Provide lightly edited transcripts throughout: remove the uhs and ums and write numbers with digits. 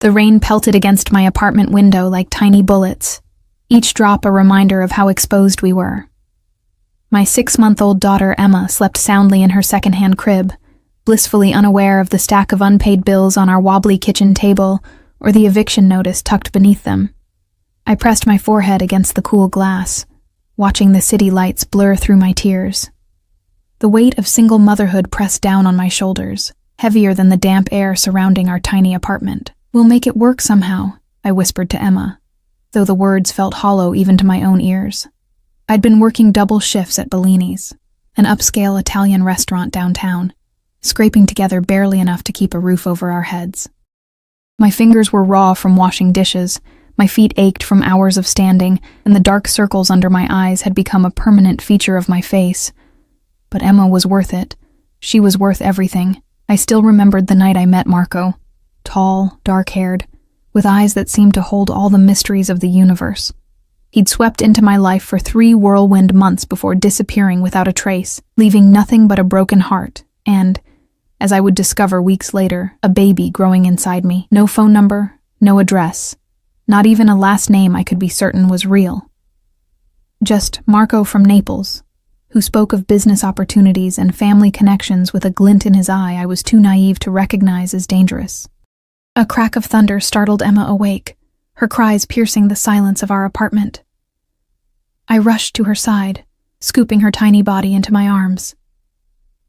The rain pelted against my apartment window like tiny bullets, each drop a reminder of how exposed we were. My 6-month-old daughter Emma slept soundly in her secondhand crib, blissfully unaware of the stack of unpaid bills on our wobbly kitchen table or the eviction notice tucked beneath them. I pressed my forehead against the cool glass, watching the city lights blur through my tears. The weight of single motherhood pressed down on my shoulders, heavier than the damp air surrounding our tiny apartment. "We'll make it work somehow," I whispered to Emma, though the words felt hollow even to my own ears. I'd been working double shifts at Billionaire, an upscale Italian restaurant downtown, scraping together barely enough to keep a roof over our heads. My fingers were raw from washing dishes, my feet ached from hours of standing, and the dark circles under my eyes had become a permanent feature of my face. But Emma was worth it. She was worth everything. I still remembered the night I met Marco. Tall, dark-haired, with eyes that seemed to hold all the mysteries of the universe. He'd swept into my life for 3 whirlwind months before disappearing without a trace, leaving nothing but a broken heart and, as I would discover weeks later, a baby growing inside me. No phone number, no address, not even a last name I could be certain was real. Just Marco from Naples, who spoke of business opportunities and family connections with a glint in his eye I was too naive to recognize as dangerous. A crack of thunder startled Emma awake, her cries piercing the silence of our apartment. I rushed to her side, scooping her tiny body into my arms.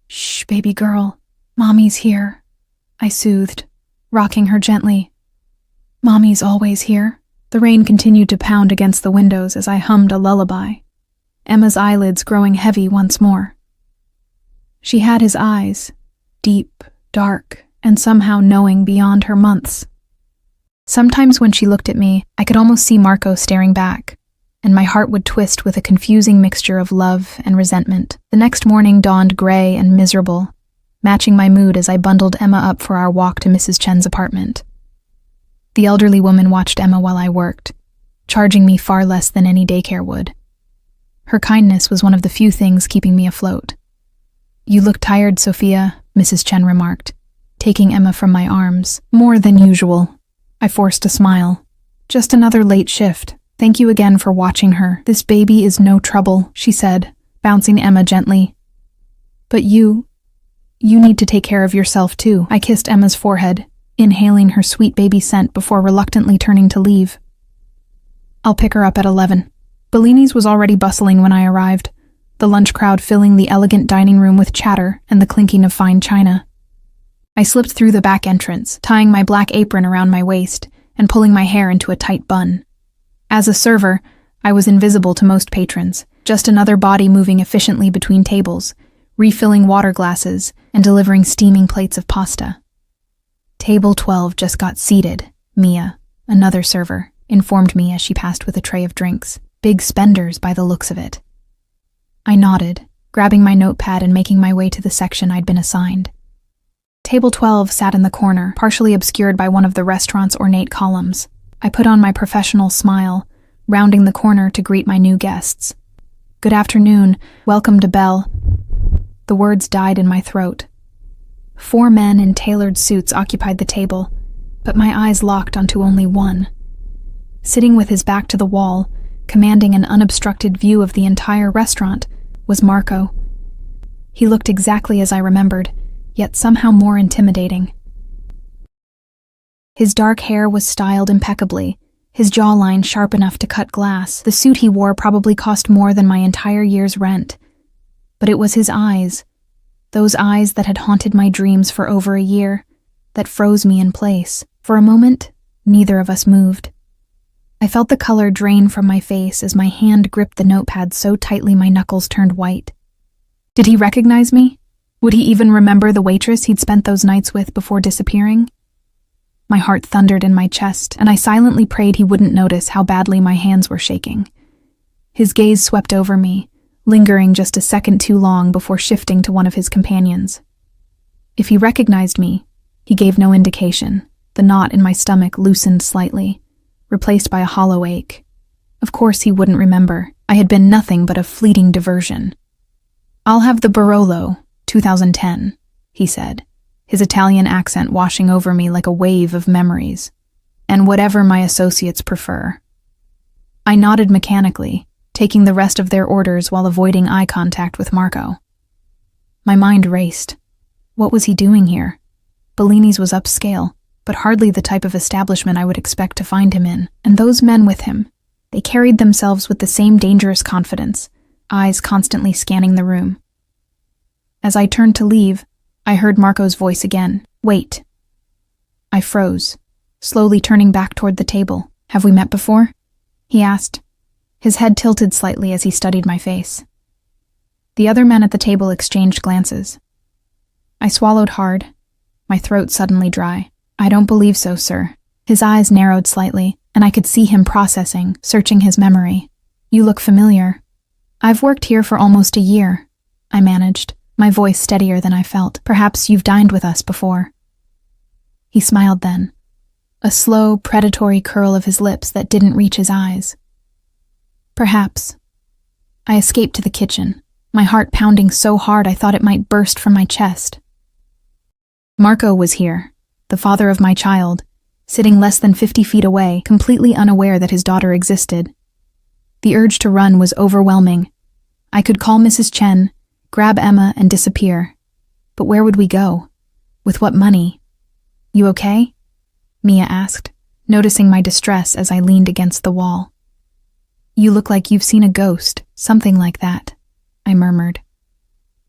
"Shh, baby girl, Mommy's here," I soothed, rocking her gently. "Mommy's always here." The rain continued to pound against the windows as I hummed a lullaby, Emma's eyelids growing heavy once more. She had his eyes, deep, dark, and somehow knowing beyond her months. Sometimes when she looked at me, I could almost see Marco staring back, and my heart would twist with a confusing mixture of love and resentment. The next morning dawned gray and miserable, matching my mood as I bundled Emma up for our walk to Mrs. Chen's apartment. The elderly woman watched Emma while I worked, charging me far less than any daycare would. Her kindness was one of the few things keeping me afloat. "You look tired, Sophia," Mrs. Chen remarked, taking Emma from my arms. "More than usual." I forced a smile. "Just another late shift. Thank you again for watching her. This baby is no trouble," she said, bouncing Emma gently. "But you need to take care of yourself too." I kissed Emma's forehead, inhaling her sweet baby scent before reluctantly turning to leave. "I'll pick her up at 11. Bellini's was already bustling when I arrived, the lunch crowd filling the elegant dining room with chatter and the clinking of fine china. I slipped through the back entrance, tying my black apron around my waist and pulling my hair into a tight bun. As a server, I was invisible to most patrons, just another body moving efficiently between tables, refilling water glasses and delivering steaming plates of pasta. "Table 12 just got seated," Mia, another server, informed me as she passed with a tray of drinks. "Big spenders by the looks of it." I nodded, grabbing my notepad and making my way to the section I'd been assigned. Table 12 sat in the corner, partially obscured by one of the restaurant's ornate columns. I put on my professional smile, rounding the corner to greet my new guests. "Good afternoon, welcome to Bell." The words died in my throat. 4 men in tailored suits occupied the table, but my eyes locked onto only one. Sitting with his back to the wall, commanding an unobstructed view of the entire restaurant, was Marco. He looked exactly as I remembered, yet somehow more intimidating. His dark hair was styled impeccably, his jawline sharp enough to cut glass. The suit he wore probably cost more than my entire year's rent. But it was his eyes, those eyes that had haunted my dreams for over a year, that froze me in place. For a moment, neither of us moved. I felt the color drain from my face as my hand gripped the notepad so tightly my knuckles turned white. Did he recognize me? Would he even remember the waitress he'd spent those nights with before disappearing? My heart thundered in my chest, and I silently prayed he wouldn't notice how badly my hands were shaking. His gaze swept over me, lingering just a second too long before shifting to one of his companions. If he recognized me, he gave no indication. The knot in my stomach loosened slightly, replaced by a hollow ache. Of course he wouldn't remember. I had been nothing but a fleeting diversion. "I'll have the Barolo, 2010, he said, his Italian accent washing over me like a wave of memories. and whatever my associates prefer. I nodded mechanically, taking the rest of their orders while avoiding eye contact with Marco. My mind raced. What was he doing here? Bellini's was upscale, but hardly the type of establishment I would expect to find him in. And those men with him, they carried themselves with the same dangerous confidence, eyes constantly scanning the room. As I turned to leave, I heard Marco's voice again. Wait. I froze, slowly turning back toward the table. Have we met before? He asked. His head tilted slightly as he studied my face. The other men at the table exchanged glances. I swallowed hard, my throat suddenly dry. I don't believe so, sir. His eyes narrowed slightly, and I could see him processing, searching his memory. You look familiar. I've worked here for almost a year, I managed, my voice steadier than I felt. Perhaps you've dined with us before. He smiled then, a slow, predatory curl of his lips that didn't reach his eyes. Perhaps. I escaped to the kitchen, my heart pounding so hard I thought it might burst from my chest. Marco was here, the father of my child, sitting less than 50 feet away, completely unaware that his daughter existed. The urge to run was overwhelming. I could call Mrs. Chen, grab Emma, and disappear. But where would we go? With what money? You okay? Mia asked, noticing my distress as I leaned against the wall. You look like you've seen a ghost, something like that, I murmured.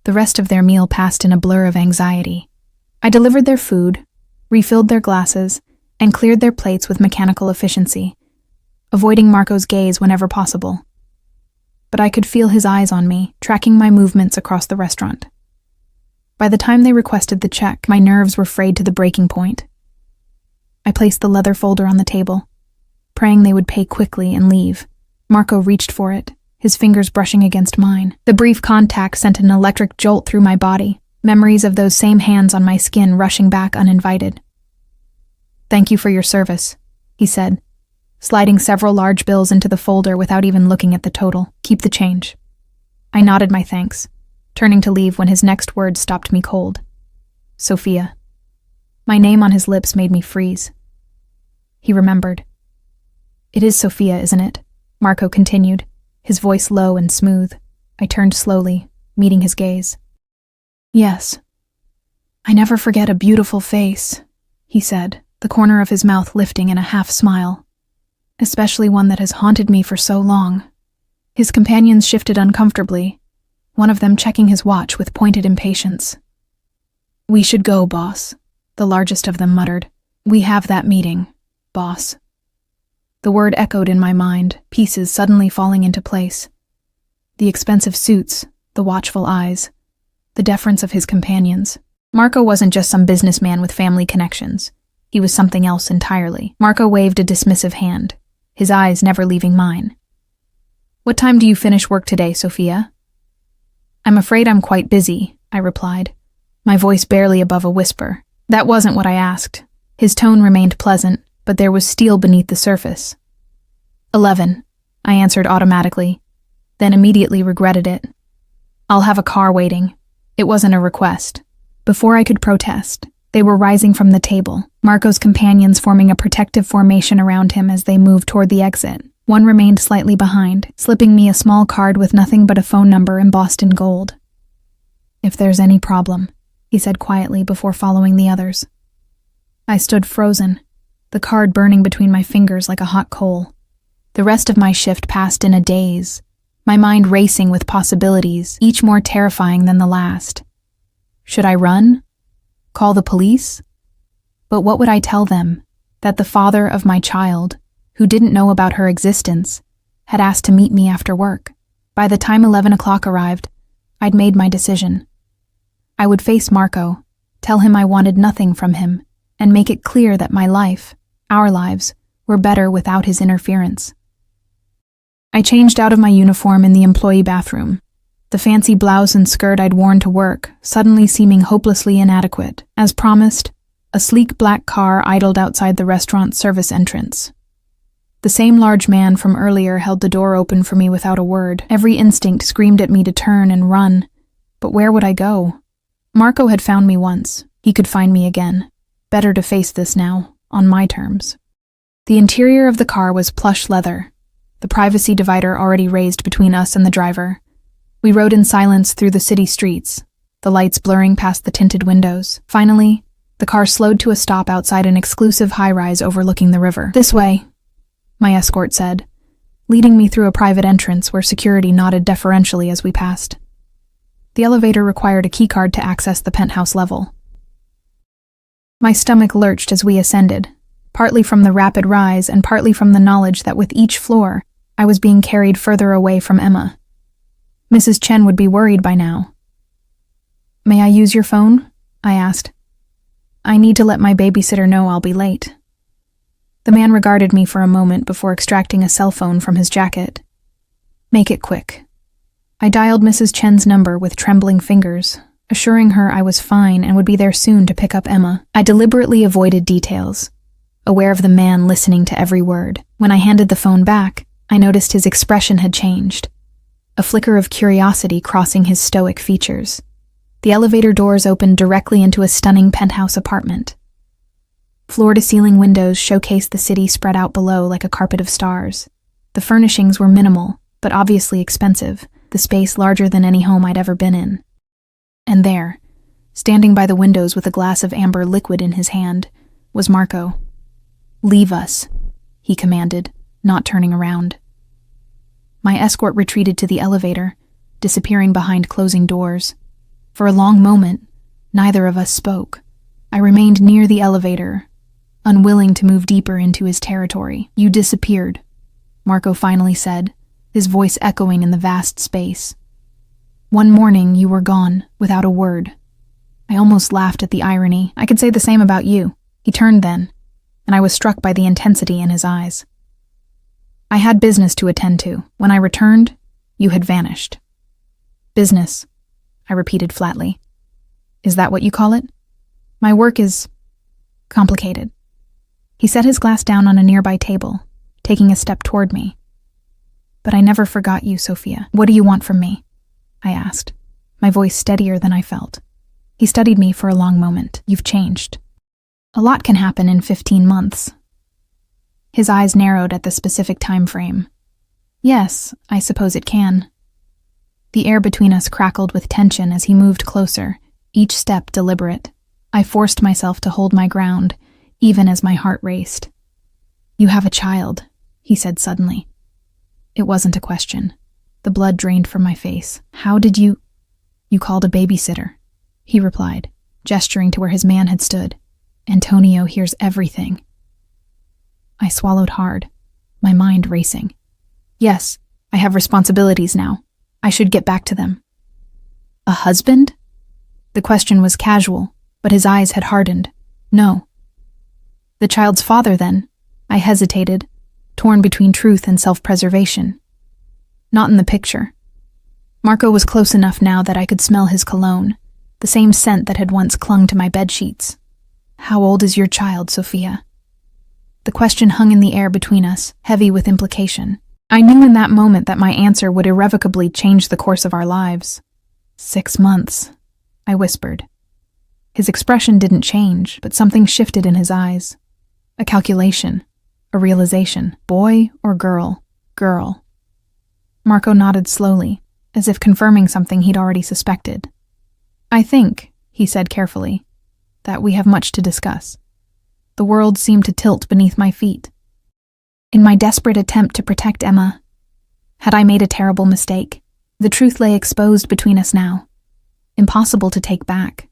The rest of their meal passed in a blur of anxiety. I delivered their food, refilled their glasses, and cleared their plates with mechanical efficiency, avoiding Marco's gaze whenever possible. But I could feel his eyes on me, tracking my movements across the restaurant. By the time they requested the check, my nerves were frayed to the breaking point. I placed the leather folder on the table, praying they would pay quickly and leave. Marco reached for it, his fingers brushing against mine. The brief contact sent an electric jolt through my body, memories of those same hands on my skin rushing back uninvited. Thank you for your service, he said, sliding several large bills into the folder without even looking at the total. Keep the change. I nodded my thanks, turning to leave when his next words stopped me cold. Sophia. My name on his lips made me freeze. He remembered. It is Sophia, isn't it? Marco continued, his voice low and smooth. I turned slowly, meeting his gaze. Yes. I never forget a beautiful face, he said, the corner of his mouth lifting in a half smile. Especially one that has haunted me for so long. His companions shifted uncomfortably, one of them checking his watch with pointed impatience. We should go, boss, the largest of them muttered. We have that meeting, boss. The word echoed in my mind, pieces suddenly falling into place. The expensive suits, the watchful eyes, the deference of his companions. Marco wasn't just some businessman with family connections. He was something else entirely. Marco waved a dismissive hand, his eyes never leaving mine. What time do you finish work today, Sophia? I'm afraid I'm quite busy, I replied, my voice barely above a whisper. That wasn't what I asked. His tone remained pleasant, but there was steel beneath the surface. 11, I answered automatically, then immediately regretted it. I'll have a car waiting. It wasn't a request. Before I could protest, they were rising from the table, Marco's companions forming a protective formation around him as they moved toward the exit. One remained slightly behind, slipping me a small card with nothing but a phone number embossed in gold. If there's any problem, he said quietly before following the others. I stood frozen, the card burning between my fingers like a hot coal. The rest of my shift passed in a daze, my mind racing with possibilities, each more terrifying than the last. Should I run? Call the police? But what would I tell them? That the father of my child, who didn't know about her existence, had asked to meet me after work. By the time 11 o'clock arrived, I'd made my decision. I would face Marco, tell him I wanted nothing from him, and make it clear that my life, our lives, were better without his interference. I changed out of my uniform in the employee bathroom, the fancy blouse and skirt I'd worn to work suddenly seeming hopelessly inadequate. As promised, a sleek black car idled outside the restaurant service entrance. The same large man from earlier held the door open for me without a word. Every instinct screamed at me to turn and run. But where would I go? Marco had found me once. He could find me again. Better to face this now, on my terms. The interior of the car was plush leather, the privacy divider already raised between us and the driver. We rode in silence through the city streets, the lights blurring past the tinted windows. Finally, the car slowed to a stop outside an exclusive high-rise overlooking the river. "This way," my escort said, leading me through a private entrance where security nodded deferentially as we passed. The elevator required a keycard to access the penthouse level. My stomach lurched as we ascended, partly from the rapid rise and partly from the knowledge that with each floor, I was being carried further away from Emma. Mrs. Chen would be worried by now. "May I use your phone?" I asked. "I need to let my babysitter know I'll be late." The man regarded me for a moment before extracting a cell phone from his jacket. "Make it quick." I dialed Mrs. Chen's number with trembling fingers, assuring her I was fine and would be there soon to pick up Emma. I deliberately avoided details, aware of the man listening to every word. When I handed the phone back, I noticed his expression had changed, a flicker of curiosity crossing his stoic features. The elevator doors opened directly into a stunning penthouse apartment. Floor-to-ceiling windows showcased the city spread out below like a carpet of stars. The furnishings were minimal, but obviously expensive, the space larger than any home I'd ever been in. And there, standing by the windows with a glass of amber liquid in his hand, was Marco. "Leave us," he commanded, not turning around. My escort retreated to the elevator, disappearing behind closing doors. For a long moment, neither of us spoke. I remained near the elevator, unwilling to move deeper into his territory. "You disappeared," Marco finally said, his voice echoing in the vast space. "One morning you were gone, without a word." I almost laughed at the irony. I could say the same about you. He turned then, and I was struck by the intensity in his eyes. "I had business to attend to. When I returned, you had vanished." "Business," I repeated flatly. "Is that what you call it?" "My work is complicated." He set his glass down on a nearby table, taking a step toward me. "But I never forgot you, Sophia. What do you want from me?" I asked, my voice steadier than I felt. He studied me for a long moment. "You've changed. A lot can happen in 15 months. His eyes narrowed at the specific time frame. "Yes, I suppose it can." The air between us crackled with tension as he moved closer, each step deliberate. I forced myself to hold my ground, even as my heart raced. "You have a child," he said suddenly. It wasn't a question. The blood drained from my face. "How did you—" "You called a babysitter," he replied, gesturing to where his man had stood. "Antonio hears everything." I swallowed hard, my mind racing. "Yes, I have responsibilities now. I should get back to them." "A husband?" The question was casual, but his eyes had hardened. "No." "The child's father, then?" I hesitated, torn between truth and self-preservation. "Not in the picture." Marco was close enough now that I could smell his cologne, the same scent that had once clung to my bedsheets. "How old is your child, Sophia?" The question hung in the air between us, heavy with implication. I knew in that moment that my answer would irrevocably change the course of our lives. 6 months, I whispered. His expression didn't change, but something shifted in his eyes. A calculation, a realization. Boy or girl? Girl. Marco nodded slowly, as if confirming something he'd already suspected. "I think," he said carefully, "that we have much to discuss." The world seemed to tilt beneath my feet. In my desperate attempt to protect Emma, had I made a terrible mistake? The truth lay exposed between us now, impossible to take back.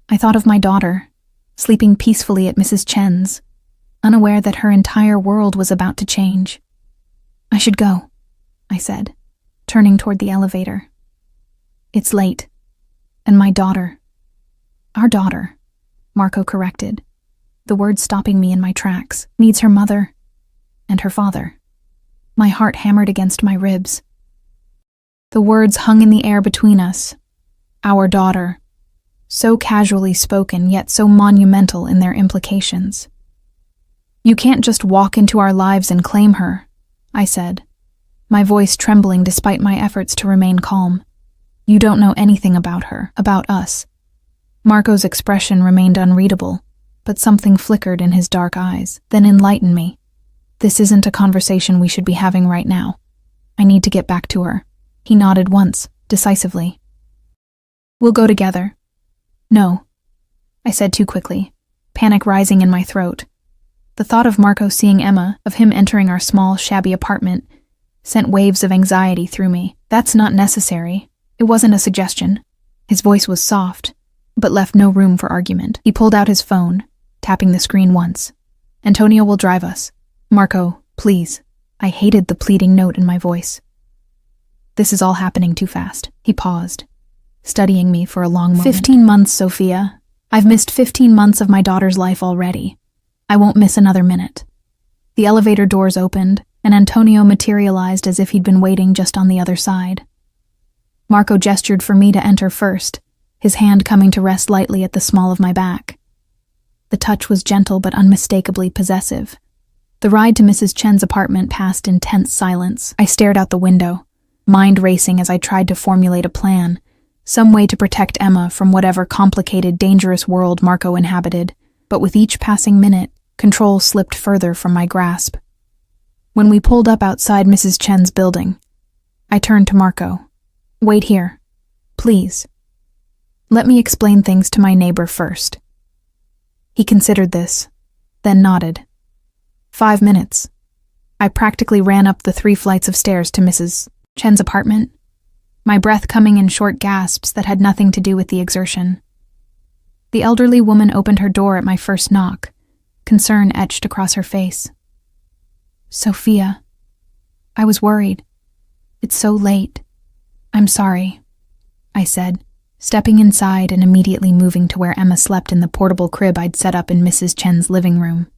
I thought of my daughter, sleeping peacefully at Mrs. Chen's, unaware that her entire world was about to change. "I should go," I said, turning toward the elevator. "It's late. And my daughter." "Our daughter," Marco corrected, the words stopping me in my tracks, "needs her mother and her father." My heart hammered against my ribs. The words hung in the air between us. Our daughter. So casually spoken, yet so monumental in their implications. "You can't just walk into our lives and claim her," I said, my voice trembling despite my efforts to remain calm. "You don't know anything about her, about us." Marco's expression remained unreadable, but something flickered in his dark eyes, then enlightened me. This isn't a conversation we should be having right now. I need to get back to her. He nodded once, decisively. We'll go together. No, I said too quickly, panic rising in my throat. The thought of Marco seeing Emma, of him entering our small, shabby apartment, sent waves of anxiety through me. That's not necessary. It wasn't a suggestion. His voice was soft, but left no room for argument. He pulled out his phone, tapping the screen once. Antonio will drive us. Marco, please. I hated the pleading note in my voice. This is all happening too fast. He paused, studying me for a long moment. 15 months, Sophia. I've missed 15 months of my daughter's life already. I won't miss another minute. The elevator doors opened, and Antonio materialized as if he'd been waiting just on the other side. Marco gestured for me to enter first, his hand coming to rest lightly at the small of my back. The touch was gentle but unmistakably possessive. The ride to Mrs. Chen's apartment passed in tense silence. I stared out the window, mind racing as I tried to formulate a plan, some way to protect Emma from whatever complicated, dangerous world Marco inhabited, but with each passing minute, control slipped further from my grasp. When we pulled up outside Mrs. Chen's building, I turned to Marco. Wait here, please. Let me explain things to my neighbor first. He considered this, then nodded. 5 minutes. I practically ran up the 3 flights of stairs to Mrs. Chen's apartment, my breath coming in short gasps that had nothing to do with the exertion. The elderly woman opened her door at my first knock, concern etched across her face. Sophia, I was worried. It's so late. I'm sorry, I said, stepping inside and immediately moving to where Emma slept in the portable crib I'd set up in Mrs. Chen's living room.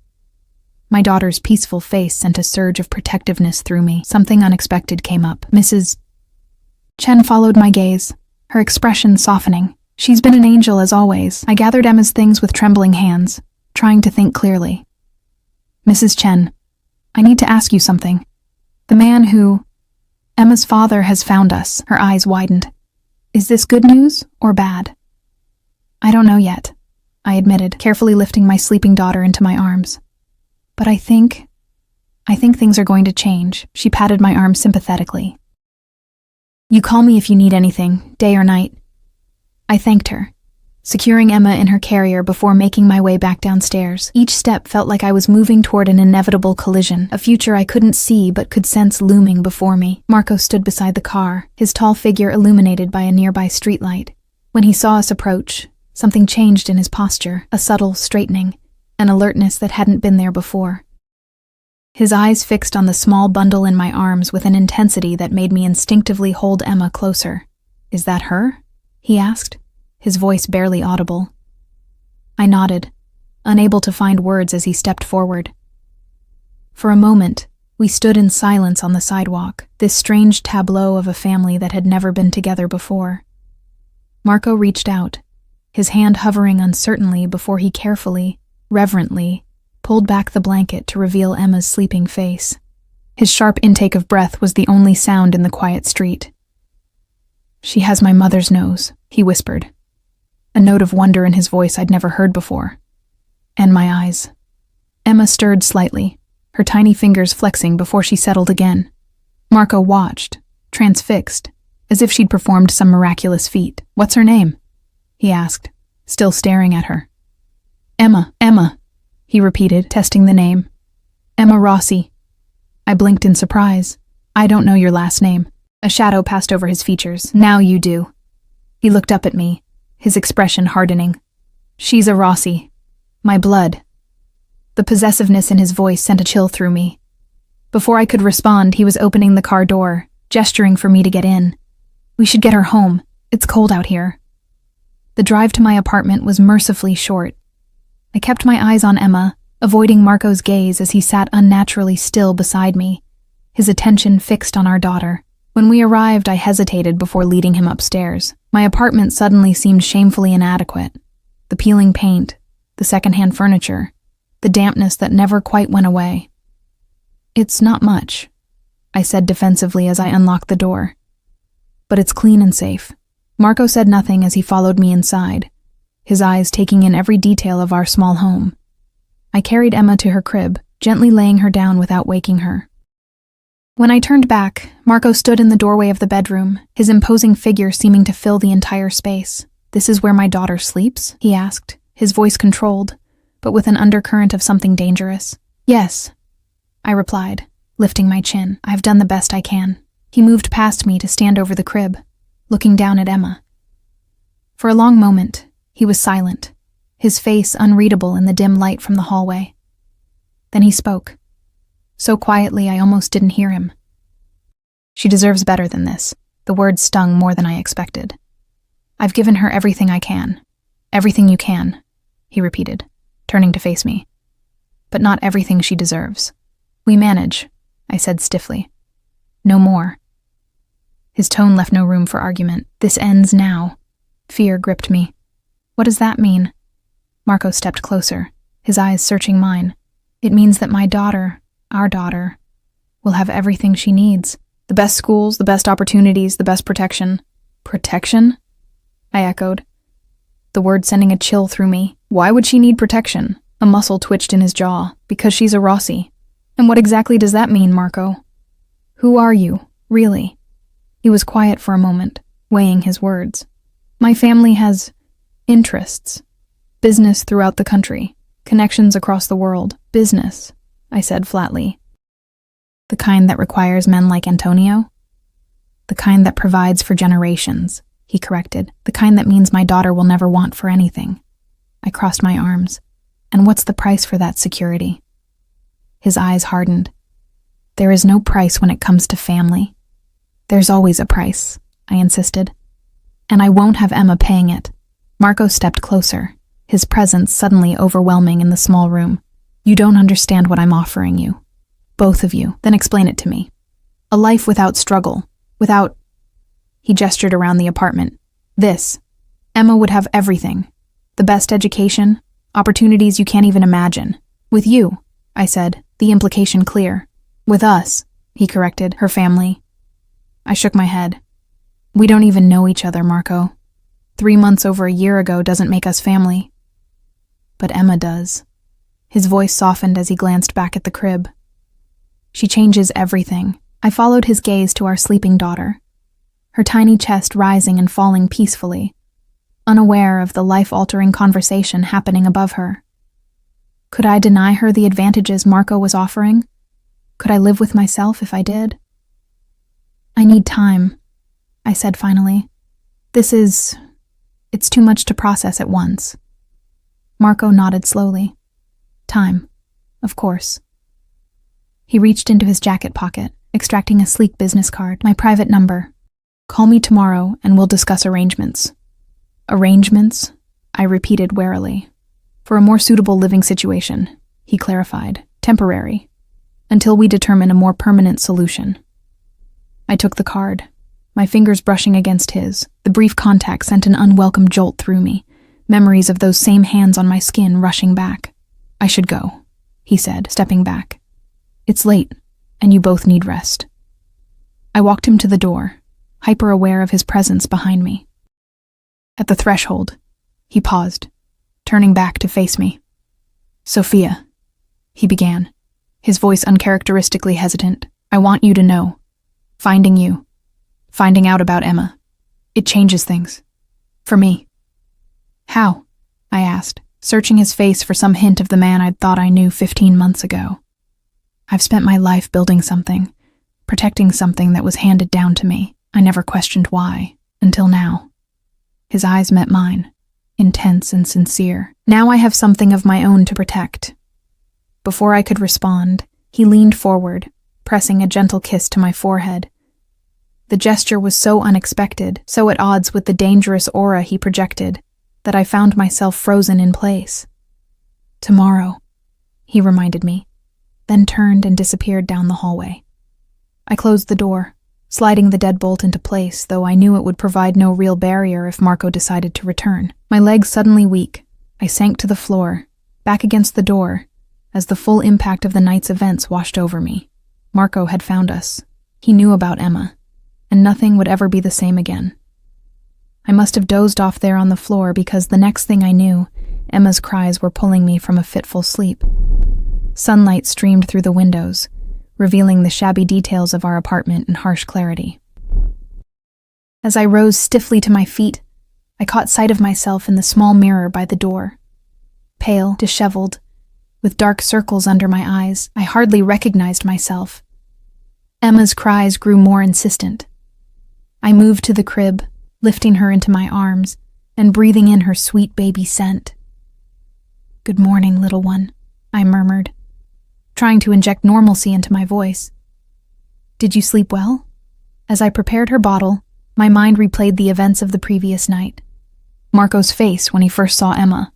My daughter's peaceful face sent a surge of protectiveness through me. Something unexpected came up. Mrs. Chen followed my gaze, her expression softening. She's been an angel as always. I gathered Emma's things with trembling hands, trying to think clearly. Mrs. Chen, I need to ask you something. The man who... Emma's father has found us. Her eyes widened. Is this good news or bad? I don't know yet, I admitted, carefully lifting my sleeping daughter into my arms. But I think things are going to change. She patted my arm sympathetically. You call me if you need anything, day or night. I thanked her, securing Emma in her carrier before making my way back downstairs. Each step felt like I was moving toward an inevitable collision, a future I couldn't see but could sense looming before me. Marco stood beside the car, his tall figure illuminated by a nearby streetlight. When he saw us approach, something changed in his posture, a subtle straightening, an alertness that hadn't been there before. His eyes fixed on the small bundle in my arms with an intensity that made me instinctively hold Emma closer. Is that her? He asked, his voice barely audible. I nodded, unable to find words as he stepped forward. For a moment, we stood in silence on the sidewalk, this strange tableau of a family that had never been together before. Marco reached out, his hand hovering uncertainly before he carefully, reverently, pulled back the blanket to reveal Emma's sleeping face. His sharp intake of breath was the only sound in the quiet street. She has my mother's nose, he whispered, a note of wonder in his voice I'd never heard before. And my eyes. Emma stirred slightly, her tiny fingers flexing before she settled again. Marco watched, transfixed, as if she'd performed some miraculous feat. What's her name? He asked, still staring at her. Emma, he repeated, testing the name. Emma Rossi. I blinked in surprise. I don't know your last name. A shadow passed over his features. Now you do. He looked up at me, his expression hardening. She's a Rossi. My blood. The possessiveness in his voice sent a chill through me. Before I could respond, he was opening the car door, gesturing for me to get in. We should get her home. It's cold out here. The drive to my apartment was mercifully short. I kept my eyes on Emma, avoiding Marco's gaze as he sat unnaturally still beside me, his attention fixed on our daughter. When we arrived, I hesitated before leading him upstairs. My apartment suddenly seemed shamefully inadequate. The peeling paint, the secondhand furniture, the dampness that never quite went away. It's not much, I said defensively as I unlocked the door. But it's clean and safe. Marco said nothing as he followed me inside, his eyes taking in every detail of our small home. I carried Emma to her crib, gently laying her down without waking her. When I turned back, Marco stood in the doorway of the bedroom, his imposing figure seeming to fill the entire space. "This is where my daughter sleeps?" he asked, his voice controlled, but with an undercurrent of something dangerous. "Yes," I replied, lifting my chin. "I've done the best I can." He moved past me to stand over the crib, looking down at Emma. For a long moment, he was silent, his face unreadable in the dim light from the hallway. Then he spoke. So quietly I almost didn't hear him. "She deserves better than this." The words stung more than I expected. "I've given her everything I can. Everything you can," he repeated, turning to face me. "But not everything she deserves. We manage," I said stiffly. "No more." His tone left no room for argument. "This ends now." Fear gripped me. "What does that mean?" Marco stepped closer, his eyes searching mine. "It means that my daughter, our daughter, will have everything she needs. The best schools, the best opportunities, the best protection." "Protection?" I echoed, the word sending a chill through me. "Why would she need protection?" A muscle twitched in his jaw. "Because she's a Rossi." "And what exactly does that mean, Marco? Who are you, really?" He was quiet for a moment, weighing his words. "My family has interests. Business throughout the country. Connections across the world. Business," I said flatly. "The kind that requires men like Antonio?" "The kind that provides for generations," he corrected. "The kind that means my daughter will never want for anything." I crossed my arms. "And what's the price for that security?" His eyes hardened. "There is no price when it comes to family." "There's always a price," I insisted. "And I won't have Emma paying it." Marco stepped closer, his presence suddenly overwhelming in the small room. "You don't understand what I'm offering you. Both of you. Then explain it to me. A life without struggle, without..." He gestured around the apartment. "This. Emma would have everything. The best education, opportunities you can't even imagine. With you," I said, the implication clear. "With us," he corrected, "her family." I shook my head. "We don't even know each other, Marco. 3 months over a year ago doesn't make us family." "But Emma does." His voice softened as he glanced back at the crib. "She changes everything." I followed his gaze to our sleeping daughter, her tiny chest rising and falling peacefully, unaware of the life-altering conversation happening above her. Could I deny her the advantages Marco was offering? Could I live with myself if I did? "I need time," I said finally. It's too much to process at once." Marco nodded slowly. "Time, of course." He reached into his jacket pocket, extracting a sleek business card. "My private number. Call me tomorrow and we'll discuss arrangements." "Arrangements?" I repeated warily. "For a more suitable living situation," he clarified. "Temporary. Until we determine a more permanent solution." I took the card, my fingers brushing against his. The brief contact sent an unwelcome jolt through me, memories of those same hands on my skin rushing back. "I should go," he said, stepping back. "It's late, and you both need rest." I walked him to the door, hyper-aware of his presence behind me. At the threshold, he paused, turning back to face me. "Sophia," he began, his voice uncharacteristically hesitant, "I want you to know. Finding out about Emma. It changes things. For me." "How?" I asked, searching his face for some hint of the man I'd thought I knew 15 months ago. "I've spent my life building something, protecting something that was handed down to me. I never questioned why, until now." His eyes met mine, intense and sincere. "Now I have something of my own to protect." Before I could respond, he leaned forward, pressing a gentle kiss to my forehead. The gesture was so unexpected, so at odds with the dangerous aura he projected, that I found myself frozen in place. "Tomorrow," he reminded me, then turned and disappeared down the hallway. I closed the door, sliding the deadbolt into place, though I knew it would provide no real barrier if Marco decided to return. My legs suddenly weak, I sank to the floor, back against the door, as the full impact of the night's events washed over me. Marco had found us. He knew about Emma, and nothing would ever be the same again. I must have dozed off there on the floor because the next thing I knew, Emma's cries were pulling me from a fitful sleep. Sunlight streamed through the windows, revealing the shabby details of our apartment in harsh clarity. As I rose stiffly to my feet, I caught sight of myself in the small mirror by the door. Pale, disheveled, with dark circles under my eyes, I hardly recognized myself. Emma's cries grew more insistent. I moved to the crib, lifting her into my arms and breathing in her sweet baby scent. "Good morning, little one," I murmured, trying to inject normalcy into my voice. "Did you sleep well?" As I prepared her bottle, my mind replayed the events of the previous night. Marco's face when he first saw Emma.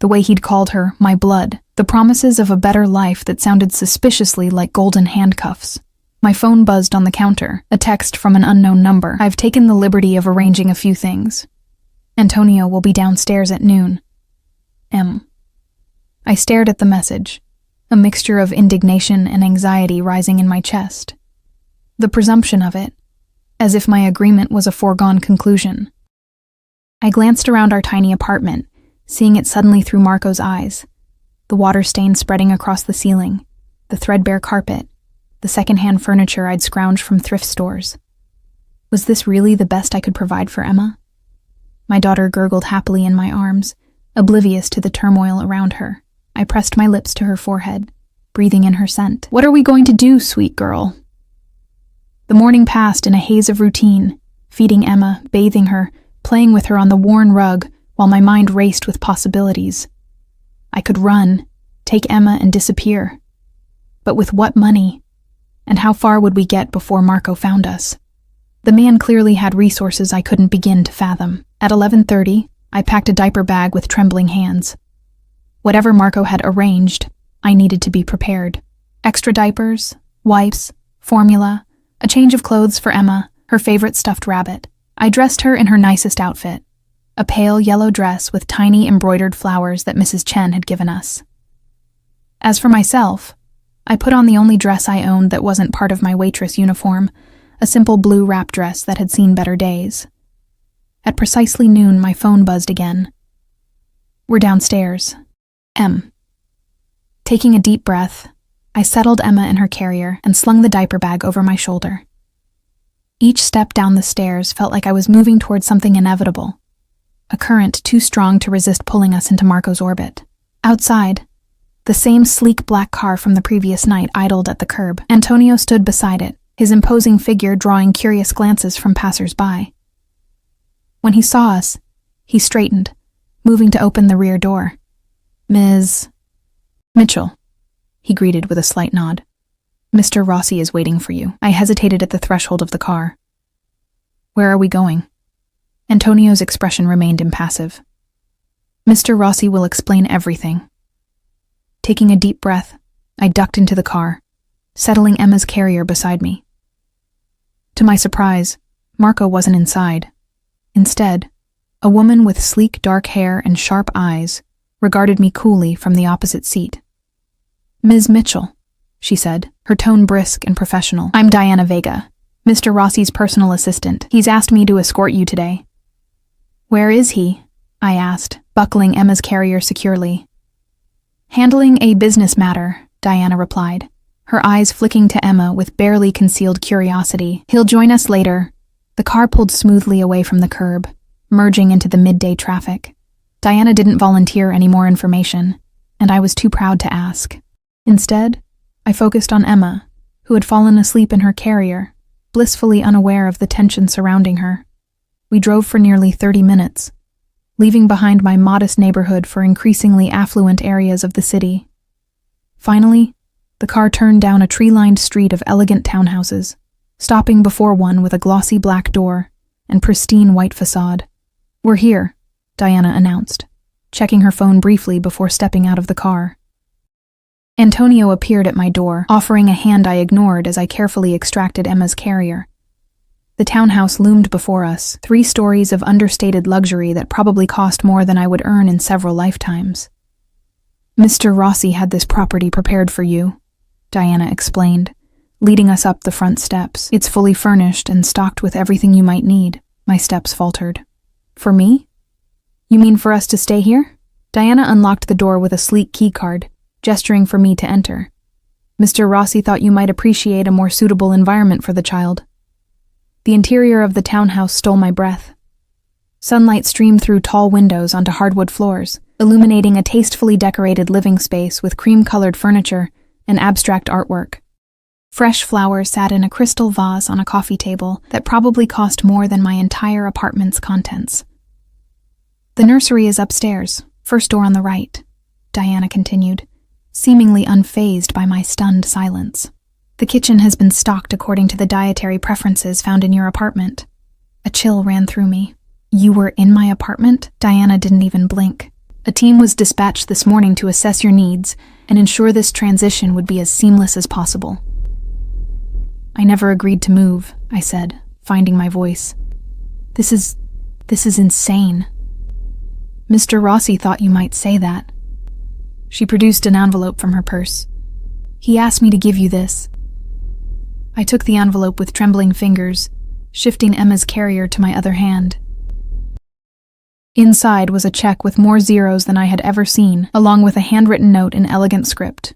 The way he'd called her my blood, the promises of a better life that sounded suspiciously like golden handcuffs. My phone buzzed on the counter, a text from an unknown number. "I've taken the liberty of arranging a few things. Antonio will be downstairs at noon. M." I stared at the message, a mixture of indignation and anxiety rising in my chest. The presumption of it, as if my agreement was a foregone conclusion. I glanced around our tiny apartment, seeing it suddenly through Marco's eyes. The water stain spreading across the ceiling, the threadbare carpet, the second-hand furniture I'd scrounged from thrift stores. Was this really the best I could provide for Emma? My daughter gurgled happily in my arms, oblivious to the turmoil around her. I pressed my lips to her forehead, breathing in her scent. "What are we going to do, sweet girl?" The morning passed in a haze of routine, feeding Emma, bathing her, playing with her on the worn rug, while my mind raced with possibilities. I could run, take Emma and disappear. But with what money? And how far would we get before Marco found us? The man clearly had resources I couldn't begin to fathom. At 11:30, I packed a diaper bag with trembling hands. Whatever Marco had arranged, I needed to be prepared. Extra diapers, wipes, formula, a change of clothes for Emma, her favorite stuffed rabbit. I dressed her in her nicest outfit, a pale yellow dress with tiny embroidered flowers that Mrs. Chen had given us. As for myself, I put on the only dress I owned that wasn't part of my waitress uniform, a simple blue wrap dress that had seen better days. At precisely noon, my phone buzzed again. "We're downstairs. M." Taking a deep breath, I settled Emma in her carrier and slung the diaper bag over my shoulder. Each step down the stairs felt like I was moving towards something inevitable, a current too strong to resist pulling us into Marco's orbit. Outside, the same sleek black car from the previous night idled at the curb. Antonio stood beside it, his imposing figure drawing curious glances from passers-by. When he saw us, he straightened, moving to open the rear door. "Ms. Mitchell," he greeted with a slight nod. "Mr. Rossi is waiting for you." I hesitated at the threshold of the car. "Where are we going?" Antonio's expression remained impassive. "Mr. Rossi will explain everything." Taking a deep breath, I ducked into the car, settling Emma's carrier beside me. To my surprise, Marco wasn't inside. Instead, a woman with sleek dark hair and sharp eyes regarded me coolly from the opposite seat. "Ms. Mitchell," she said, her tone brisk and professional. "I'm Diana Vega, Mr. Rossi's personal assistant. He's asked me to escort you today." "Where is he?" I asked, buckling Emma's carrier securely. "Handling a business matter," Diana replied, her eyes flicking to Emma with barely concealed curiosity. "He'll join us later." The car pulled smoothly away from the curb, merging into the midday traffic. Diana didn't volunteer any more information, and I was too proud to ask. Instead, I focused on Emma, who had fallen asleep in her carrier, blissfully unaware of the tension surrounding her. We drove for nearly 30 minutes, leaving behind my modest neighborhood for increasingly affluent areas of the city. Finally, the car turned down a tree-lined street of elegant townhouses, stopping before one with a glossy black door and pristine white facade. "We're here," Diana announced, checking her phone briefly before stepping out of the car. Antonio appeared at my door, offering a hand I ignored as I carefully extracted Emma's carrier. The townhouse loomed before us, 3 stories of understated luxury that probably cost more than I would earn in several lifetimes. "Mr. Rossi had this property prepared for you," Diana explained, leading us up the front steps. "It's fully furnished and stocked with everything you might need." My steps faltered. "For me? You mean for us to stay here?" Diana unlocked the door with a sleek keycard, gesturing for me to enter. Mr. Rossi thought you might appreciate a more suitable environment for the child. The interior of the townhouse stole my breath. Sunlight streamed through tall windows onto hardwood floors, illuminating a tastefully decorated living space with cream-colored furniture and abstract artwork. Fresh flowers sat in a crystal vase on a coffee table that probably cost more than my entire apartment's contents. The nursery is upstairs, first door on the right, Diana continued, seemingly unfazed by my stunned silence. The kitchen has been stocked according to the dietary preferences found in your apartment. A chill ran through me. You were in my apartment? Diana didn't even blink. A team was dispatched this morning to assess your needs and ensure this transition would be as seamless as possible. I never agreed to move, I said, finding my voice. This is insane. Mr. Rossi thought you might say that. She produced an envelope from her purse. He asked me to give you this. I took the envelope with trembling fingers, shifting Emma's carrier to my other hand. Inside was a check with more zeros than I had ever seen, along with a handwritten note in elegant script.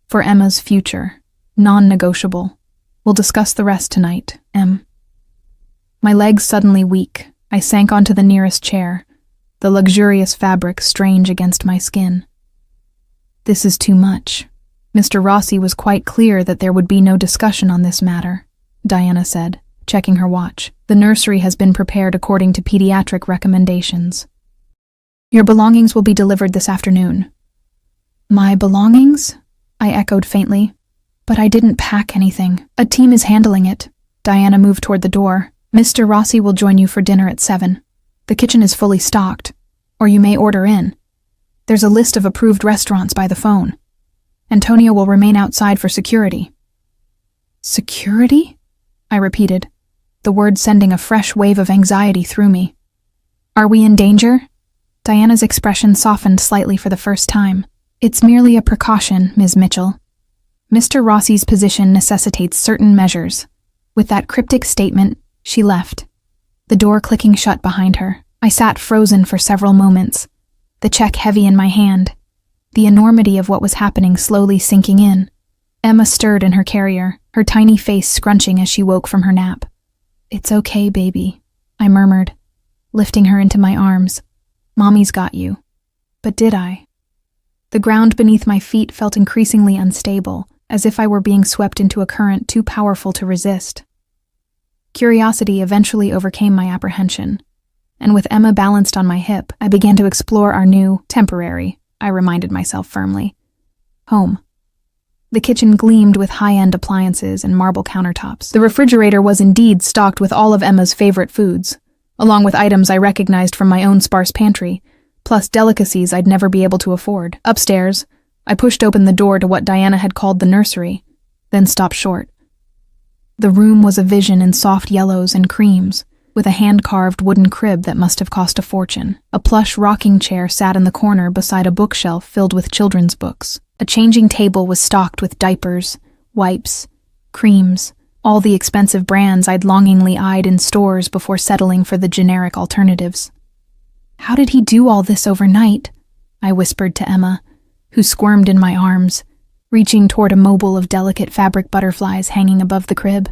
For Emma's future. Non-negotiable. We'll discuss the rest tonight, Em. My legs suddenly weak, I sank onto the nearest chair, the luxurious fabric strange against my skin. This is too much. Mr. Rossi was quite clear that there would be no discussion on this matter, Diana said, checking her watch. The nursery has been prepared according to pediatric recommendations. Your belongings will be delivered this afternoon. My belongings? I echoed faintly. But I didn't pack anything. A team is handling it. Diana moved toward the door. Mr. Rossi will join you for dinner at 7. The kitchen is fully stocked, or you may order in. There's a list of approved restaurants by the phone. Antonio will remain outside for security. Security? I repeated, the word sending a fresh wave of anxiety through me. Are we in danger? Diana's expression softened slightly for the first time. It's merely a precaution, Ms. Mitchell. Mr. Rossi's position necessitates certain measures. With that cryptic statement, she left, the door clicking shut behind her. I sat frozen for several moments, the check heavy in my hand, the enormity of what was happening slowly sinking in. Emma stirred in her carrier, her tiny face scrunching as she woke from her nap. It's okay, baby, I murmured, lifting her into my arms. Mommy's got you. But did I? The ground beneath my feet felt increasingly unstable, as if I were being swept into a current too powerful to resist. Curiosity eventually overcame my apprehension, and with Emma balanced on my hip, I began to explore our new, temporary, I reminded myself firmly, home. The kitchen gleamed with high-end appliances and marble countertops. The refrigerator was indeed stocked with all of Emma's favorite foods, along with items I recognized from my own sparse pantry, plus delicacies I'd never be able to afford. Upstairs, I pushed open the door to what Diana had called the nursery, then stopped short. The room was a vision in soft yellows and creams, with a hand-carved wooden crib that must have cost a fortune. A plush rocking chair sat in the corner beside a bookshelf filled with children's books. A changing table was stocked with diapers, wipes, creams, all the expensive brands I'd longingly eyed in stores before settling for the generic alternatives. How did he do all this overnight? I whispered to Emma, who squirmed in my arms, reaching toward a mobile of delicate fabric butterflies hanging above the crib.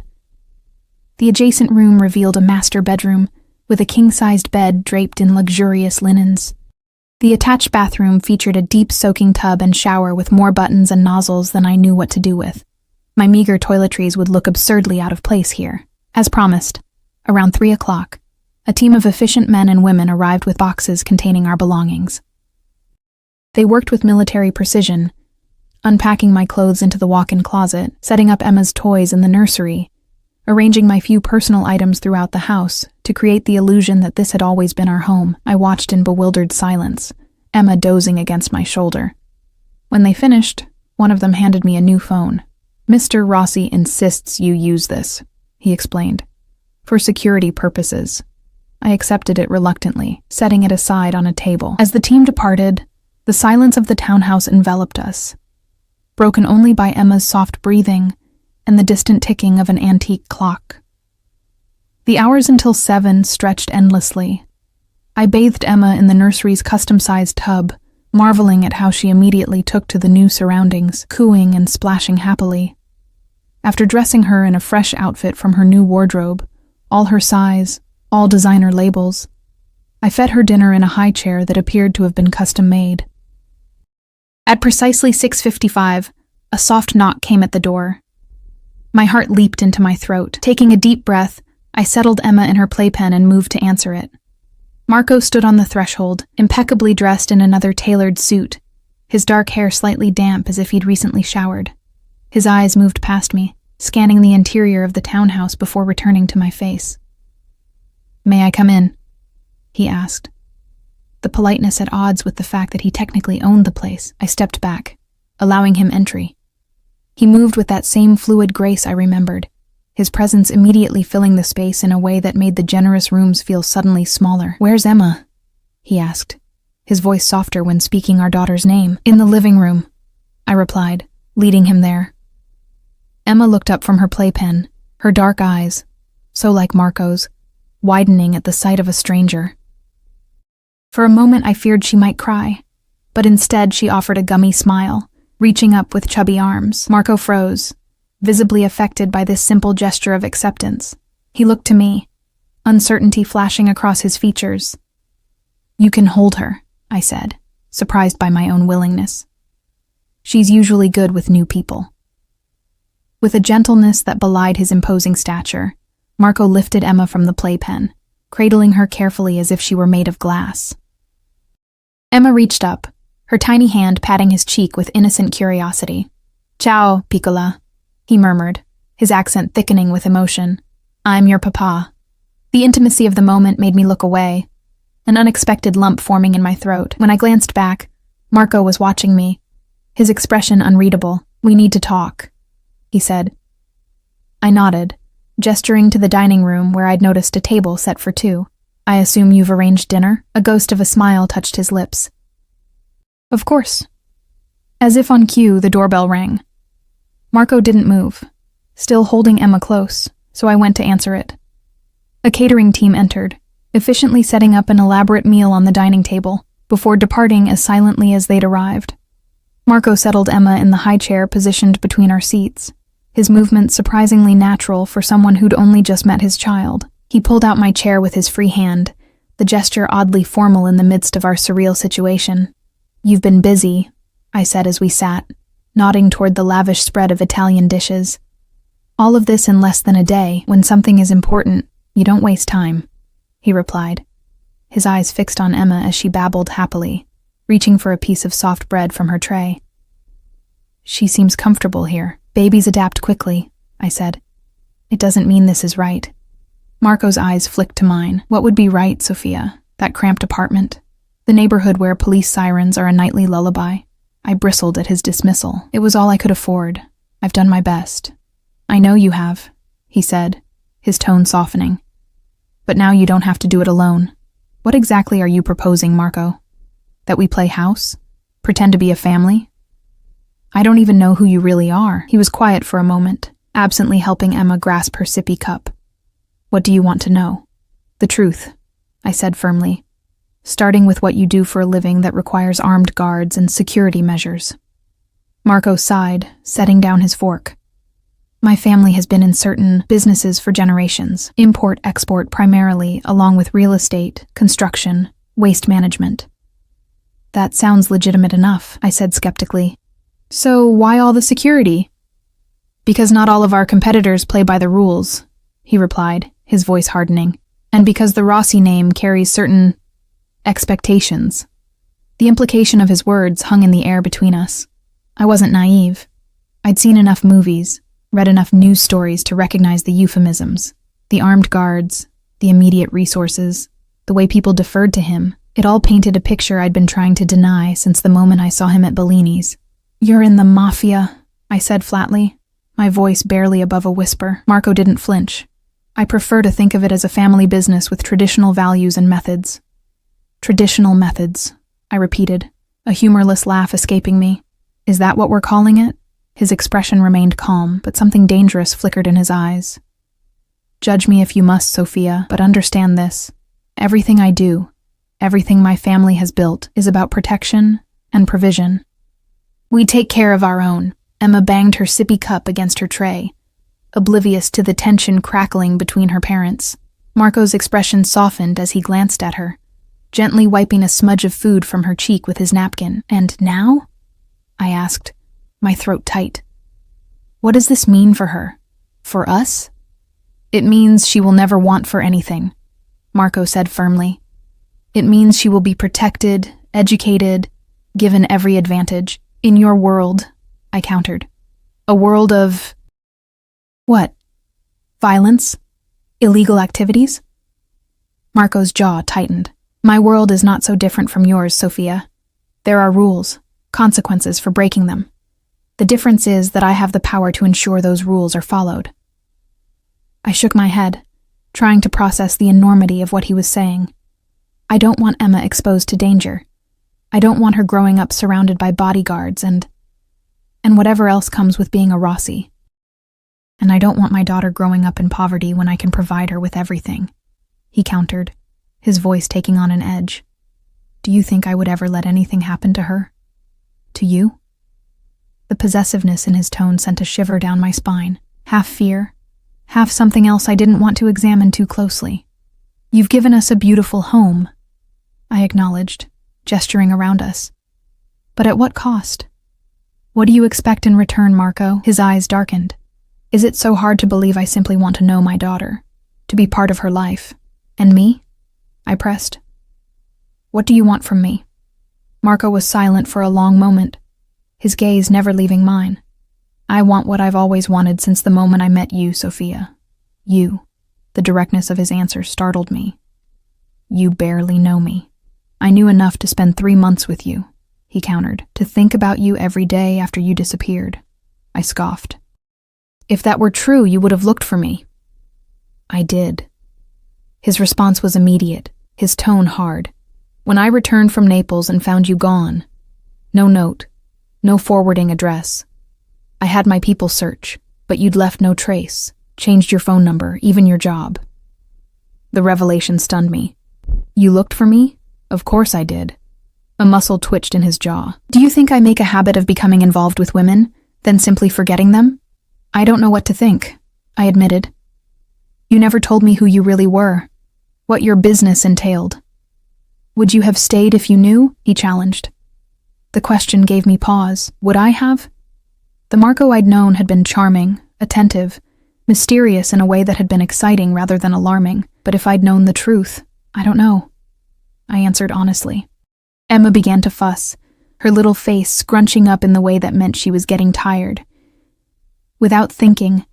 The adjacent room revealed a master bedroom, with a king-sized bed draped in luxurious linens. The attached bathroom featured a deep soaking tub and shower with more buttons and nozzles than I knew what to do with. My meager toiletries would look absurdly out of place here. As promised, around 3 o'clock, a team of efficient men and women arrived with boxes containing our belongings. They worked with military precision, unpacking my clothes into the walk-in closet, setting up Emma's toys in the nursery, arranging my few personal items throughout the house to create the illusion that this had always been our home. I watched in bewildered silence, Emma dozing against my shoulder. When they finished, one of them handed me a new phone. Mr. Rossi insists you use this, he explained, for security purposes. I accepted it reluctantly, setting it aside on a table. As the team departed, the silence of the townhouse enveloped us, broken only by Emma's soft breathing and the distant ticking of an antique clock. The hours until 7 stretched endlessly. I bathed Emma in the nursery's custom-sized tub, marveling at how she immediately took to the new surroundings, cooing and splashing happily. After dressing her in a fresh outfit from her new wardrobe, all her size, all designer labels, I fed her dinner in a high chair that appeared to have been custom-made. At precisely 6:55, a soft knock came at the door. My heart leaped into my throat. Taking a deep breath, I settled Emma in her playpen and moved to answer it. Marco stood on the threshold, impeccably dressed in another tailored suit, his dark hair slightly damp as if he'd recently showered. His eyes moved past me, scanning the interior of the townhouse before returning to my face. "May I come in?" he asked. The politeness at odds with the fact that he technically owned the place, I stepped back, allowing him entry. He moved with that same fluid grace I remembered, his presence immediately filling the space in a way that made the generous rooms feel suddenly smaller. "Where's Emma?" he asked, his voice softer when speaking our daughter's name. "In the living room," I replied, leading him there. Emma looked up from her playpen, her dark eyes, so like Marco's, widening at the sight of a stranger. For a moment I feared she might cry, but instead she offered a gummy smile, reaching up with chubby arms. Marco froze, visibly affected by this simple gesture of acceptance. He looked to me, uncertainty flashing across his features. "You can hold her," I said, surprised by my own willingness. "She's usually good with new people." With a gentleness that belied his imposing stature, Marco lifted Emma from the playpen, cradling her carefully as if she were made of glass. Emma reached up, her tiny hand patting his cheek with innocent curiosity. "Ciao, piccola," he murmured, his accent thickening with emotion. "I'm your papa." The intimacy of the moment made me look away, an unexpected lump forming in my throat. When I glanced back, Marco was watching me, his expression unreadable. "We need to talk," he said. I nodded, gesturing to the dining room where I'd noticed a table set for two. "I assume you've arranged dinner?" A ghost of a smile touched his lips. "Of course." As if on cue, the doorbell rang. Marco didn't move, still holding Emma close, so I went to answer it. A catering team entered, efficiently setting up an elaborate meal on the dining table, before departing as silently as they'd arrived. Marco settled Emma in the high chair positioned between our seats, his movements surprisingly natural for someone who'd only just met his child. He pulled out my chair with his free hand, the gesture oddly formal in the midst of our surreal situation. "You've been busy," I said as we sat, nodding toward the lavish spread of Italian dishes. "All of this in less than a day. When something is important, you don't waste time," he replied, his eyes fixed on Emma as she babbled happily, reaching for a piece of soft bread from her tray. "She seems comfortable here." "Babies adapt quickly," I said. "It doesn't mean this is right." Marco's eyes flicked to mine. "What would be right, Sophia? That cramped apartment? The neighborhood where police sirens are a nightly lullaby?" I bristled at his dismissal. "It was all I could afford. I've done my best." "I know you have," he said, his tone softening. "But now you don't have to do it alone. What exactly are you proposing, Marco? That we play house? Pretend to be a family? I don't even know who you really are." He was quiet for a moment, absently helping Emma grasp her sippy cup. "What do you want to know?" "The truth," I said firmly, "starting with what you do for a living that requires armed guards and security measures." Marco sighed, setting down his fork. "My family has been in certain businesses for generations, import-export primarily, along with real estate, construction, waste management." "That sounds legitimate enough," I said skeptically. "So why all the security?" "Because not all of our competitors play by the rules," he replied, his voice hardening, "and because the Rossi name carries certain expectations." The implication of his words hung in the air between us. I wasn't naive. I'd seen enough movies, read enough news stories to recognize the euphemisms, the armed guards, the immediate resources, the way people deferred to him. It all painted a picture I'd been trying to deny since the moment I saw him at Bellini's. "You're in the Mafia," I said flatly, my voice barely above a whisper. Marco didn't flinch. "I prefer to think of it as a family business with traditional values and methods." "Traditional methods," I repeated, a humorless laugh escaping me. "Is that what we're calling it?" His expression remained calm, but something dangerous flickered in his eyes. "Judge me if you must, Sophia, but understand this. Everything I do, everything my family has built, is about protection, and provision. We take care of our own. Emma banged her sippy cup against her tray, oblivious to the tension crackling between her parents. Marco's expression softened as he glanced at her, gently wiping a smudge of food from her cheek with his napkin. And now? I asked, my throat tight. What does this mean for her? For us? It means she will never want for anything, Marco said firmly. It means she will be protected, educated, given every advantage. In your world, I countered. A world of... what? Violence? Illegal activities? Marco's jaw tightened. My world is not so different from yours, Sophia. There are rules, consequences for breaking them. The difference is that I have the power to ensure those rules are followed. I shook my head, trying to process the enormity of what he was saying. I don't want Emma exposed to danger. I don't want her growing up surrounded by bodyguards and whatever else comes with being a Rossi. And I don't want my daughter growing up in poverty when I can provide her with everything, he countered, his voice taking on an edge. Do you think I would ever let anything happen to her? To you? The possessiveness in his tone sent a shiver down my spine, half fear, half something else I didn't want to examine too closely. You've given us a beautiful home, I acknowledged, gesturing around us. But at what cost? What do you expect in return, Marco? His eyes darkened. Is it so hard to believe I simply want to know my daughter, to be part of her life? And me? I pressed. What do you want from me? Marco was silent for a long moment, his gaze never leaving mine. I want what I've always wanted since the moment I met you, Sophia. You. The directness of his answer startled me. You barely know me. I knew enough to spend 3 months with you, he countered, to think about you every day after you disappeared. I scoffed. If that were true, you would have looked for me. I did. His response was immediate, his tone hard. When I returned from Naples and found you gone, no note, no forwarding address. I had my people search, but you'd left no trace, changed your phone number, even your job. The revelation stunned me. You looked for me? Of course I did. A muscle twitched in his jaw. Do you think I make a habit of becoming involved with women, then simply forgetting them? I don't know what to think, I admitted. You never told me who you really were, what your business entailed. Would you have stayed if you knew? He challenged. The question gave me pause. Would I have? The Marco I'd known had been charming, attentive, mysterious in a way that had been exciting rather than alarming. But if I'd known the truth, I don't know. I answered honestly. Emma began to fuss, her little face scrunching up in the way that meant she was getting tired. Without thinking,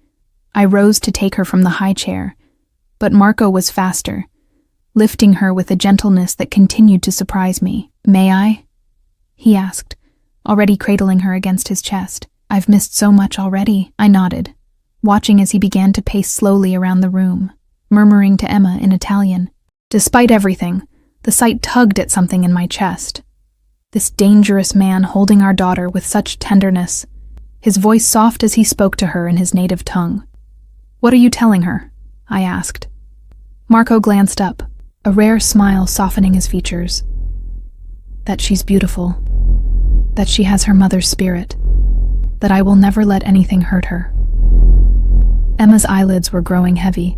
I rose to take her from the high chair, but Marco was faster, lifting her with a gentleness that continued to surprise me. May I? He asked, already cradling her against his chest. I've missed so much already. I nodded, watching as he began to pace slowly around the room, murmuring to Emma in Italian. Despite everything, the sight tugged at something in my chest. This dangerous man holding our daughter with such tenderness, his voice soft as he spoke to her in his native tongue. What are you telling her? I asked. Marco glanced up, a rare smile softening his features. That she's beautiful, that she has her mother's spirit, that I will never let anything hurt her. Emma's eyelids were growing heavy,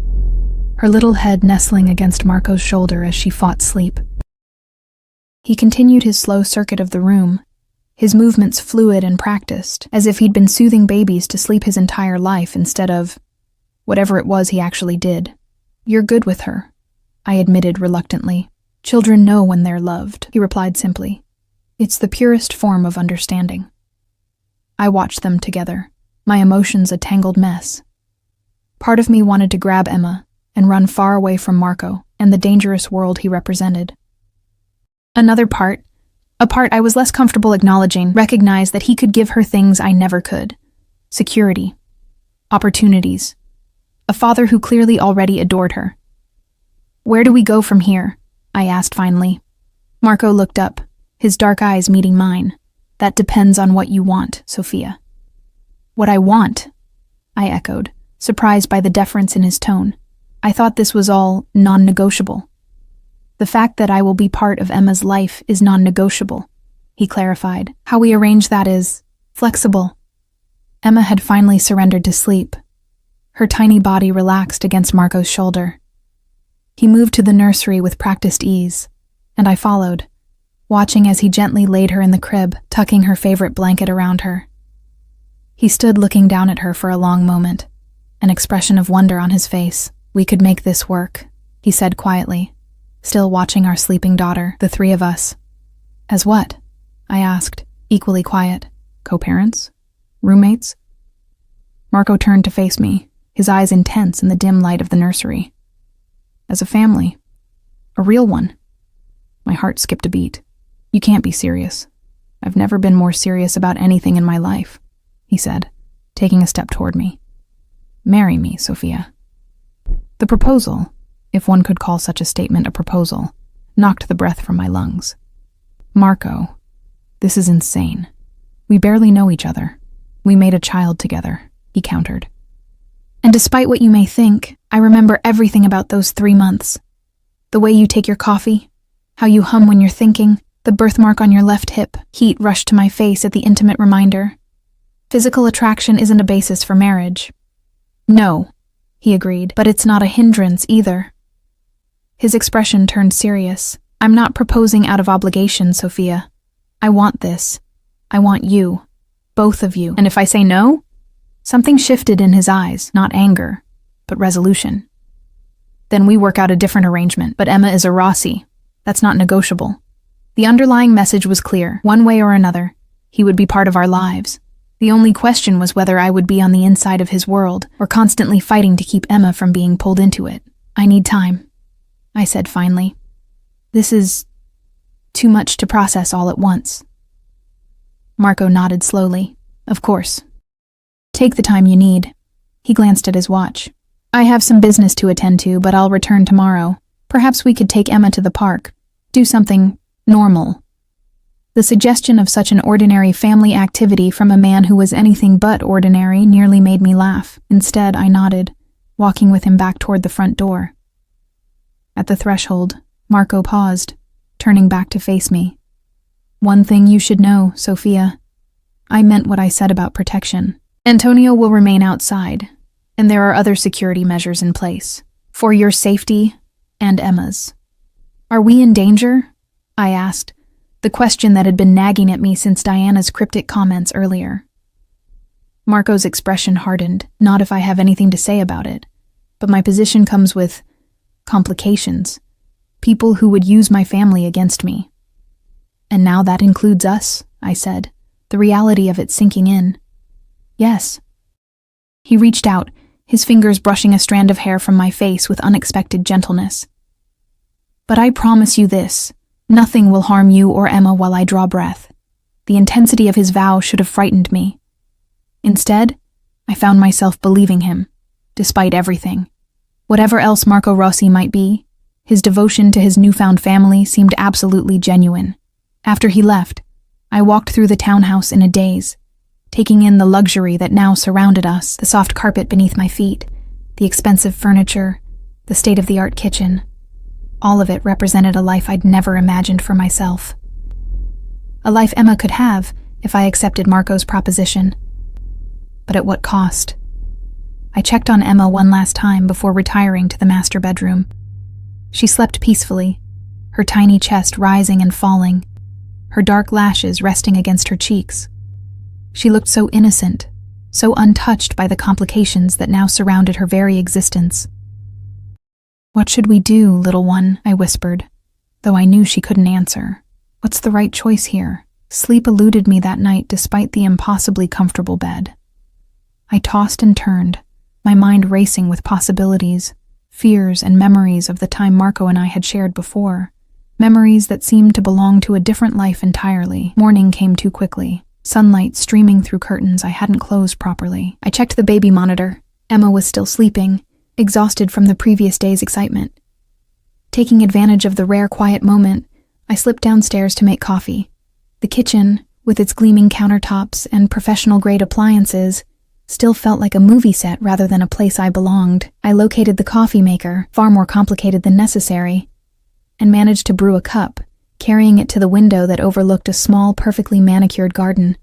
her little head nestling against Marco's shoulder as she fought sleep. He continued his slow circuit of the room, his movements fluid and practiced, as if he'd been soothing babies to sleep his entire life instead of whatever it was he actually did. You're good with her, I admitted reluctantly. Children know when they're loved, he replied simply. It's the purest form of understanding. I watched them together, my emotions a tangled mess. Part of me wanted to grab Emma and run far away from Marco and the dangerous world he represented. Another part, a part I was less comfortable acknowledging, recognized that he could give her things I never could. Security, opportunities, a father who clearly already adored her. Where do we go from here? I asked finally. Marco looked up, his dark eyes meeting mine. That depends on what you want, Sophia. What I want? I echoed, surprised by the deference in his tone. I thought this was all non-negotiable. The fact that I will be part of Emma's life is non-negotiable, he clarified. How we arrange that is flexible. Emma had finally surrendered to sleep. Her tiny body relaxed against Marco's shoulder. He moved to the nursery with practiced ease, and I followed, watching as he gently laid her in the crib, tucking her favorite blanket around her. He stood looking down at her for a long moment, an expression of wonder on his face. We could make this work, he said quietly, still watching our sleeping daughter, the three of us. As what? I asked, equally quiet. Co-parents? Roommates? Marco turned to face me, his eyes intense in the dim light of the nursery. As a family. A real one. My heart skipped a beat. You can't be serious. I've never been more serious about anything in my life, he said, taking a step toward me. Marry me, Sophia. The proposal, if one could call such a statement a proposal, knocked the breath from my lungs. Marco, this is insane. We barely know each other. We made a child together, he countered. And despite what you may think, I remember everything about those 3 months. The way you take your coffee, how you hum when you're thinking, the birthmark on your left hip. Heat rushed to my face at the intimate reminder. Physical attraction isn't a basis for marriage. No, he agreed, but it's not a hindrance either. His expression turned serious. I'm not proposing out of obligation, Sophia. I want this. I want you. Both of you. And if I say no? Something shifted in his eyes, not anger, but resolution. Then we work out a different arrangement, but Emma is a Rossi. That's not negotiable. The underlying message was clear. One way or another, he would be part of our lives. The only question was whether I would be on the inside of his world or constantly fighting to keep Emma from being pulled into it. I need time, I said finally. This is too much to process all at once. Marco nodded slowly. Of course. Take the time you need. He glanced at his watch. I have some business to attend to, but I'll return tomorrow. Perhaps we could take Emma to the park. Do something normal. The suggestion of such an ordinary family activity from a man who was anything but ordinary nearly made me laugh. Instead, I nodded, walking with him back toward the front door. At the threshold, Marco paused, turning back to face me. One thing you should know, Sophia. I meant what I said about protection. Antonio will remain outside, and there are other security measures in place, for your safety and Emma's. Are we in danger? I asked, the question that had been nagging at me since Diana's cryptic comments earlier. Marco's expression hardened, not if I have anything to say about it, but my position comes with complications, people who would use my family against me. And now that includes us, I said, the reality of it sinking in. Yes. He reached out, his fingers brushing a strand of hair from my face with unexpected gentleness. But I promise you this, nothing will harm you or Emma while I draw breath. The intensity of his vow should have frightened me. Instead, I found myself believing him, despite everything. Whatever else Marco Rossi might be, his devotion to his newfound family seemed absolutely genuine. After he left, I walked through the townhouse in a daze, taking in the luxury that now surrounded us, the soft carpet beneath my feet, the expensive furniture, the state-of-the-art kitchen. All of it represented a life I'd never imagined for myself. A life Emma could have if I accepted Marco's proposition. But at what cost? I checked on Emma one last time before retiring to the master bedroom. She slept peacefully, her tiny chest rising and falling, her dark lashes resting against her cheeks. She looked so innocent, so untouched by the complications that now surrounded her very existence. What should we do, little one? I whispered, though I knew she couldn't answer. What's the right choice here? Sleep eluded me that night despite the impossibly comfortable bed. I tossed and turned, my mind racing with possibilities, fears and memories of the time Marco and I had shared before, memories that seemed to belong to a different life entirely. Morning came too quickly, sunlight streaming through curtains I hadn't closed properly. I checked the baby monitor. Emma was still sleeping, exhausted from the previous day's excitement. Taking advantage of the rare quiet moment, I slipped downstairs to make coffee. The kitchen, with its gleaming countertops and professional-grade appliances, still felt like a movie set rather than a place I belonged. I located the coffee maker, far more complicated than necessary, and managed to brew a cup, carrying it to the window that overlooked a small, perfectly manicured garden.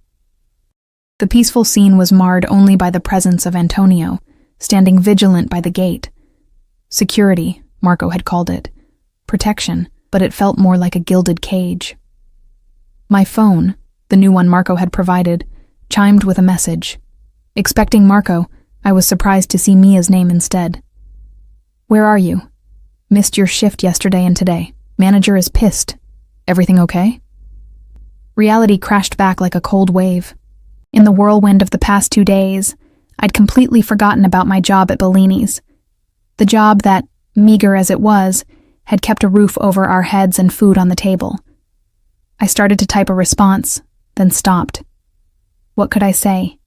The peaceful scene was marred only by the presence of Antonio, standing vigilant by the gate. Security, Marco had called it. Protection, but it felt more like a gilded cage. My phone, the new one Marco had provided, chimed with a message. Expecting Marco, I was surprised to see Mia's name instead. "Where are you? Missed your shift yesterday and today. Manager is pissed. Everything okay?" Reality crashed back like a cold wave. In the whirlwind of the past 2 days, I'd completely forgotten about my job at Bellini's. The job that, meager as it was, had kept a roof over our heads and food on the table. I started to type a response, then stopped. What could I say?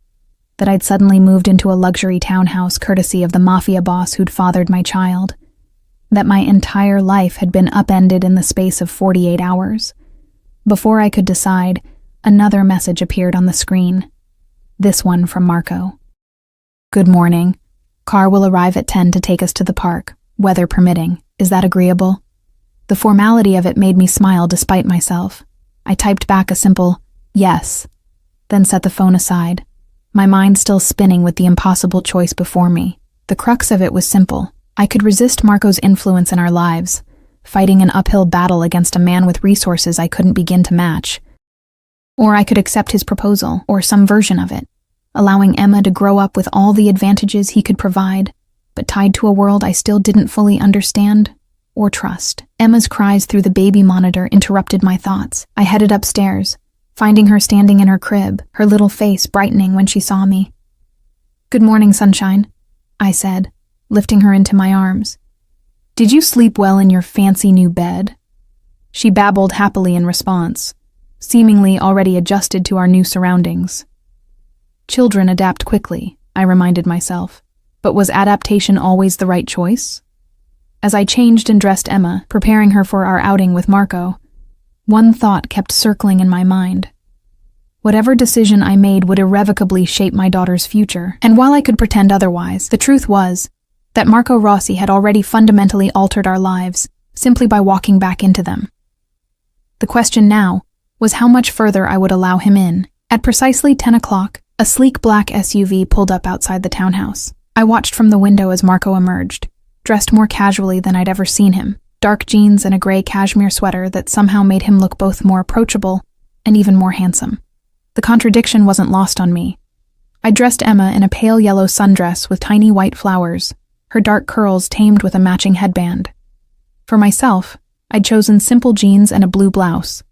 That I'd suddenly moved into a luxury townhouse courtesy of the Mafia boss who'd fathered my child. That my entire life had been upended in the space of 48 hours. Before I could decide, another message appeared on the screen. This one from Marco. "Good morning. Car will arrive at 10 to take us to the park, weather permitting. Is that agreeable?" The formality of it made me smile despite myself. I typed back a simple, "Yes," then set the phone aside, my mind still spinning with the impossible choice before me. The crux of it was simple. I could resist Marco's influence in our lives, fighting an uphill battle against a man with resources I couldn't begin to match. Or I could accept his proposal, or some version of it, allowing Emma to grow up with all the advantages he could provide, but tied to a world I still didn't fully understand or trust. Emma's cries through the baby monitor interrupted my thoughts. I headed upstairs, finding her standing in her crib, her little face brightening when she saw me. "Good morning, sunshine," I said, lifting her into my arms. "Did you sleep well in your fancy new bed?" She babbled happily in response, seemingly already adjusted to our new surroundings. Children adapt quickly, I reminded myself, but was adaptation always the right choice? As I changed and dressed Emma, preparing her for our outing with Marco, one thought kept circling in my mind. Whatever decision I made would irrevocably shape my daughter's future, and while I could pretend otherwise, the truth was that Marco Rossi had already fundamentally altered our lives simply by walking back into them. The question now was how much further I would allow him in. At precisely 10 o'clock, a sleek black SUV pulled up outside the townhouse. I watched from the window as Marco emerged, dressed more casually than I'd ever seen him, dark jeans and a gray cashmere sweater that somehow made him look both more approachable and even more handsome. The contradiction wasn't lost on me. I dressed Emma in a pale yellow sundress with tiny white flowers, her dark curls tamed with a matching headband. For myself, I'd chosen simple jeans and a blue blouse,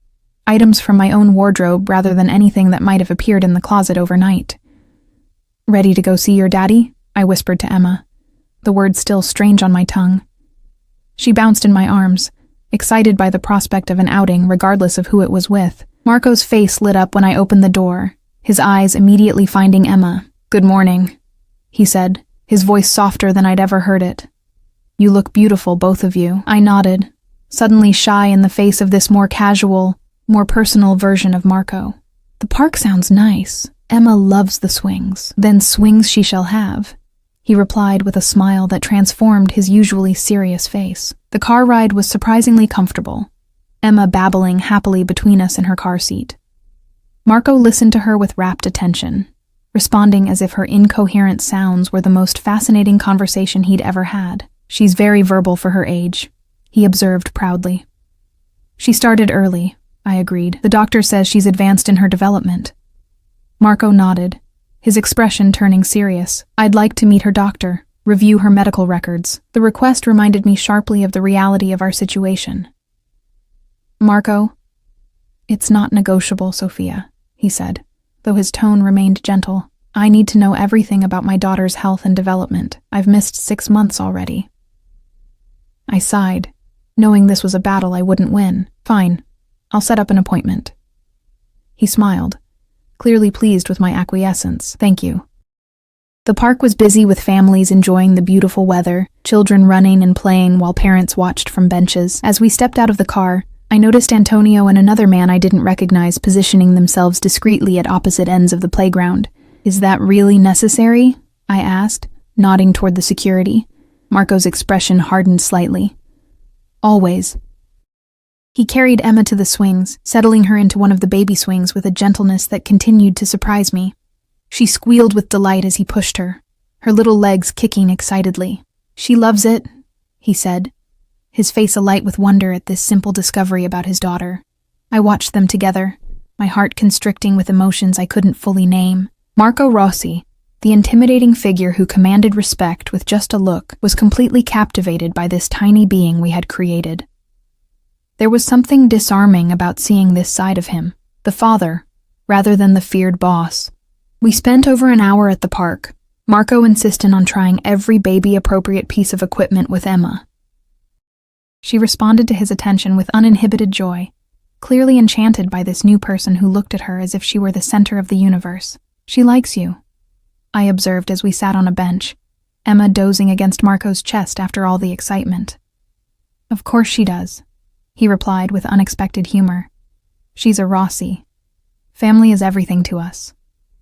items from my own wardrobe rather than anything that might have appeared in the closet overnight. "Ready to go see your daddy?" I whispered to Emma, the words still strange on my tongue. She bounced in my arms, excited by the prospect of an outing regardless of who it was with. Marco's face lit up when I opened the door, his eyes immediately finding Emma. "Good morning," he said, his voice softer than I'd ever heard it. "You look beautiful, both of you." I nodded, suddenly shy in the face of this more casual, more personal version of Marco. "The park sounds nice. Emma loves the swings. Then swings she shall have," he replied with a smile that transformed his usually serious face. The car ride was surprisingly comfortable, Emma babbling happily between us in her car seat. Marco listened to her with rapt attention, responding as if her incoherent sounds were the most fascinating conversation he'd ever had. "She's very verbal for her age," he observed proudly. "She started early," I agreed. "The doctor says she's advanced in her development." Marco nodded, his expression turning serious. "I'd like to meet her doctor, review her medical records." The request reminded me sharply of the reality of our situation. "Marco, it's not negotiable, Sophia," he said, though his tone remained gentle. "I need to know everything about my daughter's health and development. I've missed 6 months already." I sighed, knowing this was a battle I wouldn't win. "Fine, I'll set up an appointment." He smiled, clearly pleased with my acquiescence. "Thank you." The park was busy with families enjoying the beautiful weather, children running and playing while parents watched from benches. As we stepped out of the car, I noticed Antonio and another man I didn't recognize positioning themselves discreetly at opposite ends of the playground. "Is that really necessary?" I asked, nodding toward the security. Marco's expression hardened slightly. "Always. He carried Emma to the swings, settling her into one of the baby swings with a gentleness that continued to surprise me. She squealed with delight as he pushed her, her little legs kicking excitedly. "She loves it," he said, his face alight with wonder at this simple discovery about his daughter. I watched them together, my heart constricting with emotions I couldn't fully name. Marco Rossi, the intimidating figure who commanded respect with just a look, was completely captivated by this tiny being we had created. There was something disarming about seeing this side of him, the father, rather than the feared boss. We spent over an hour at the park, Marco insistent on trying every baby-appropriate piece of equipment with Emma. She responded to his attention with uninhibited joy, clearly enchanted by this new person who looked at her as if she were the center of the universe. "She likes you," I observed as we sat on a bench, Emma dozing against Marco's chest after all the excitement. "Of course she does," he replied with unexpected humor. "She's a Rossi. Family is everything to us."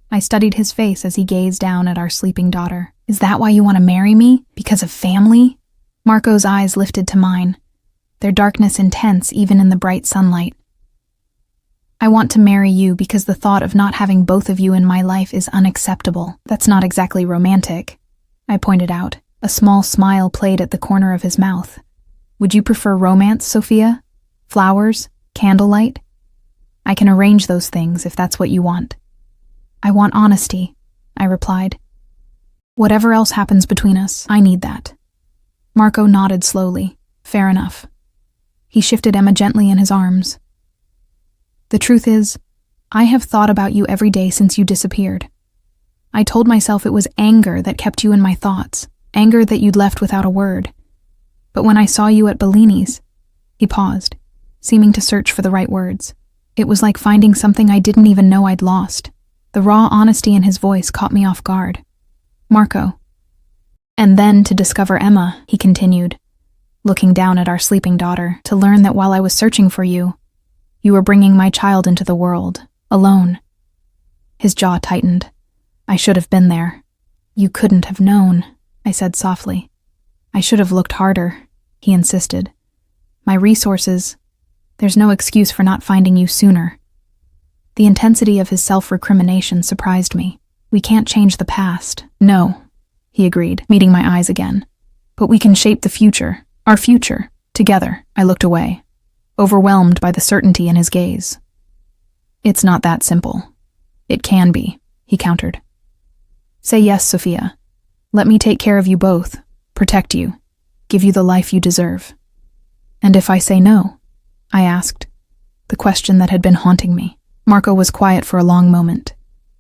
I studied his face as he gazed down at our sleeping daughter. "Is that why you want to marry me? Because of family?" Marco's eyes lifted to mine, their darkness intense even in the bright sunlight. "I want to marry you because the thought of not having both of you in my life is unacceptable." "That's not exactly romantic," I pointed out. A small smile played at the corner of his mouth. "Would you prefer romance, Sophia? Flowers? Candlelight? I can arrange those things if that's what you want." "I want honesty," I replied. "Whatever else happens between us, I need that." Marco nodded slowly. "Fair enough." He shifted Emma gently in his arms. "The truth is, I have thought about you every day since you disappeared. I told myself it was anger that kept you in my thoughts, anger that you'd left without a word. But when I saw you at Bellini's," he paused, seeming to search for the right words. "It was like finding something I didn't even know I'd lost." The raw honesty in his voice caught me off guard. "Marco." "And then to discover Emma," he continued, looking down at our sleeping daughter, "to learn that while I was searching for you, you were bringing my child into the world, alone." His jaw tightened. "I should have been there." "You couldn't have known," I said softly. "I should have looked harder," he insisted. "My resources, there's no excuse for not finding you sooner." The intensity of his self-recrimination surprised me. "We can't change the past." "No," he agreed, meeting my eyes again. "But we can shape the future, our future, together." I looked away, overwhelmed by the certainty in his gaze. "It's not that simple." "It can be," he countered. "Say yes, Sophia. Let me take care of you both, protect you, give you the life you deserve." "And if I say no?" I asked, the question that had been haunting me. Marco was quiet for a long moment,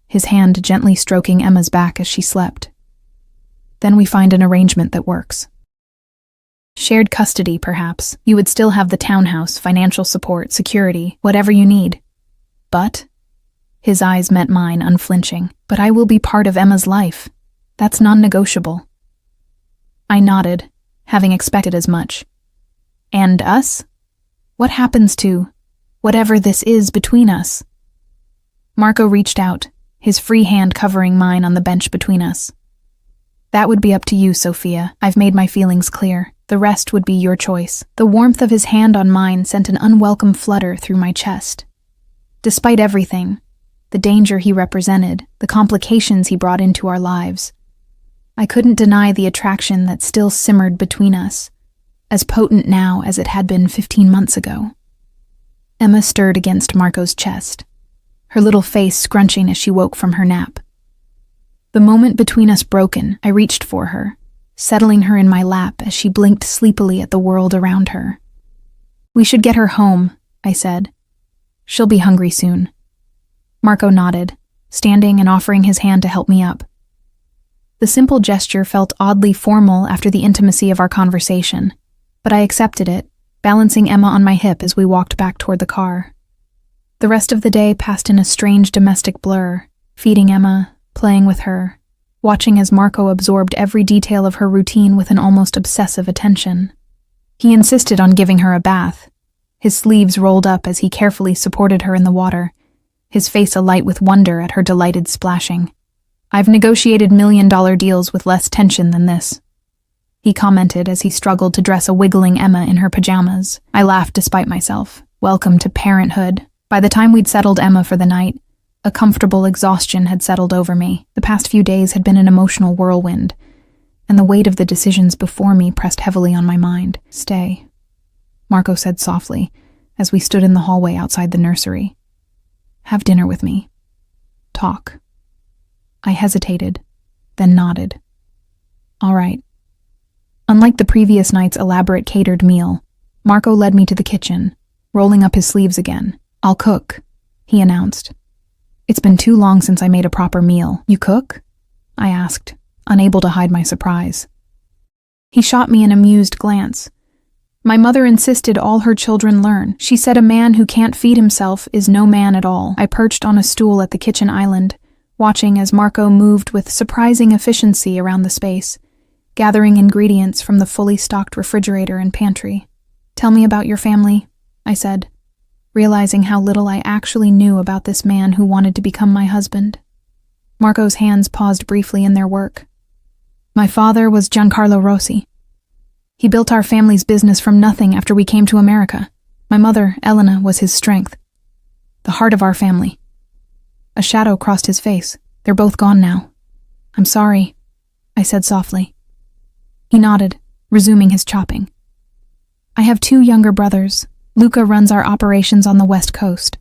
his hand gently stroking Emma's back as she slept. "Then we find an arrangement that works. Shared custody, perhaps. You would still have the townhouse, financial support, security, whatever you need. But," his eyes met mine unflinching, "but I will be part of Emma's life. That's non-negotiable." I nodded, having expected as much. "And us? What happens to whatever this is between us?" Marco reached out, his free hand covering mine on the bench between us. "That would be up to you, Sophia. I've made my feelings clear. The rest would be your choice." The warmth of his hand on mine sent an unwelcome flutter through my chest. Despite everything, the danger he represented, the complications he brought into our lives, I couldn't deny the attraction that still simmered between us, as potent now as it had been 15 months ago. Emma stirred against Marco's chest, her little face scrunching as she woke from her nap. The moment between us broken, I reached for her, settling her in my lap as she blinked sleepily at the world around her. "We should get her home," I said. "She'll be hungry soon." Marco nodded, standing and offering his hand to help me up. The simple gesture felt oddly formal after the intimacy of our conversation, but I accepted it, balancing Emma on my hip as we walked back toward the car. The rest of the day passed in a strange domestic blur, feeding Emma, playing with her, watching as Marco absorbed every detail of her routine with an almost obsessive attention. He insisted on giving her a bath, his sleeves rolled up as he carefully supported her in the water, his face alight with wonder at her delighted splashing. "I've negotiated $1 million deals with less tension than this," he commented as he struggled to dress a wiggling Emma in her pajamas. I laughed despite myself. Welcome to parenthood. By the time we'd settled Emma for the night, a comfortable exhaustion had settled over me. The past few days had been an emotional whirlwind, and the weight of the decisions before me pressed heavily on my mind. Stay, Marco said softly, as we stood in the hallway outside the nursery. Have dinner with me. Talk. I hesitated, then nodded. All right. Unlike the previous night's elaborate catered meal, Marco led me to the kitchen, rolling up his sleeves again. I'll cook, he announced. It's been too long since I made a proper meal. You cook? I asked, unable to hide my surprise. He shot me an amused glance. My mother insisted all her children learn. She said a man who can't feed himself is no man at all. I perched on a stool at the kitchen island, watching as Marco moved with surprising efficiency around the space, gathering ingredients from the fully stocked refrigerator and pantry. Tell me about your family, I said, realizing how little I actually knew about this man who wanted to become my husband. Marco's hands paused briefly in their work. My father was Giancarlo Rossi. He built our family's business from nothing after we came to America. My mother, Elena, was his strength, the heart of our family. A shadow crossed his face. They're both gone now. I'm sorry, I said softly. He nodded, resuming his chopping. I have 2 younger brothers. Luca runs our operations on the West Coast.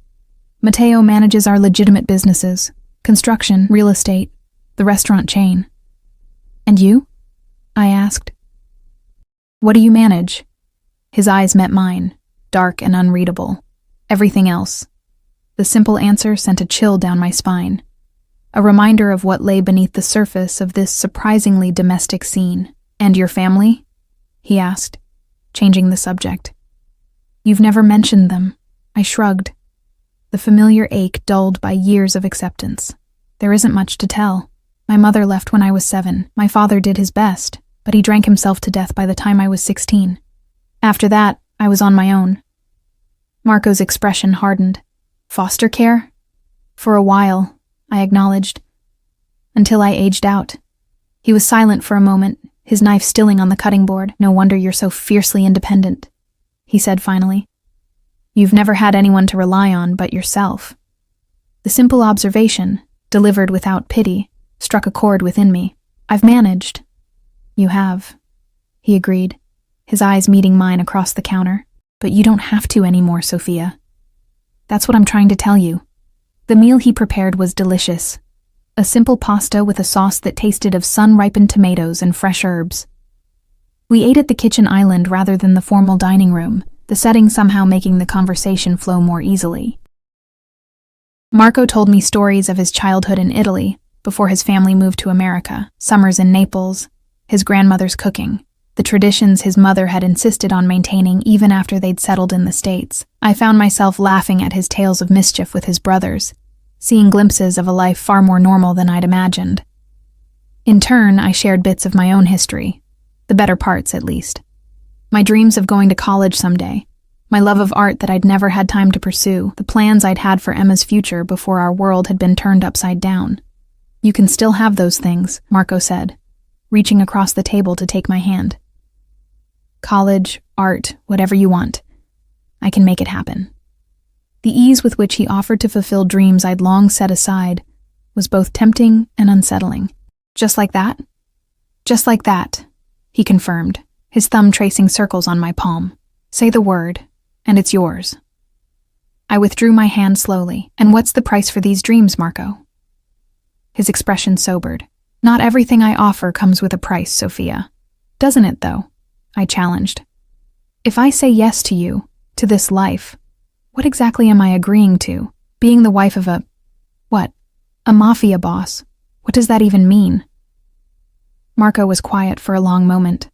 Matteo manages our legitimate businesses, construction, real estate, the restaurant chain. And you? I asked. What do you manage? His eyes met mine, dark and unreadable. Everything else. The simple answer sent a chill down my spine, a reminder of what lay beneath the surface of this surprisingly domestic scene. And your family? He asked, changing the subject. You've never mentioned them. I shrugged, the familiar ache dulled by years of acceptance. There isn't much to tell. My mother left when I was 7. My father did his best, but he drank himself to death by the time I was 16. After that, I was on my own. Marco's expression hardened. Foster care? For a while, I acknowledged. Until I aged out. He was silent for a moment, his knife stilling on the cutting board. No wonder you're so fiercely independent, he said finally. You've never had anyone to rely on but yourself. The simple observation, delivered without pity, struck a chord within me. I've managed. You have, he agreed, his eyes meeting mine across the counter. But you don't have to anymore, Sophia. That's what I'm trying to tell you. The meal he prepared was delicious. A simple pasta with a sauce that tasted of sun-ripened tomatoes and fresh herbs. We ate at the kitchen island rather than the formal dining room, the setting somehow making the conversation flow more easily. Marco told me stories of his childhood in Italy before his family moved to America, summers in Naples, his grandmother's cooking, the traditions his mother had insisted on maintaining even after they'd settled in the States. I found myself laughing at his tales of mischief with his brothers, seeing glimpses of a life far more normal than I'd imagined. In turn, I shared bits of my own history, the better parts at least. My dreams of going to college someday, my love of art that I'd never had time to pursue, the plans I'd had for Emma's future before our world had been turned upside down. You can still have those things, Marco said, reaching across the table to take my hand. College, art, whatever you want. I can make it happen. The ease with which he offered to fulfill dreams I'd long set aside was both tempting and unsettling. Just like that? Just like that, he confirmed, his thumb tracing circles on my palm. Say the word, and it's yours. I withdrew my hand slowly. And what's the price for these dreams, Marco? His expression sobered. Not everything I offer comes with a price, Sophia. Doesn't it, though? I challenged. If I say yes to you, to this life, what exactly am I agreeing to? Being the wife of a mafia boss. What does that even mean? Marco was quiet for a long moment.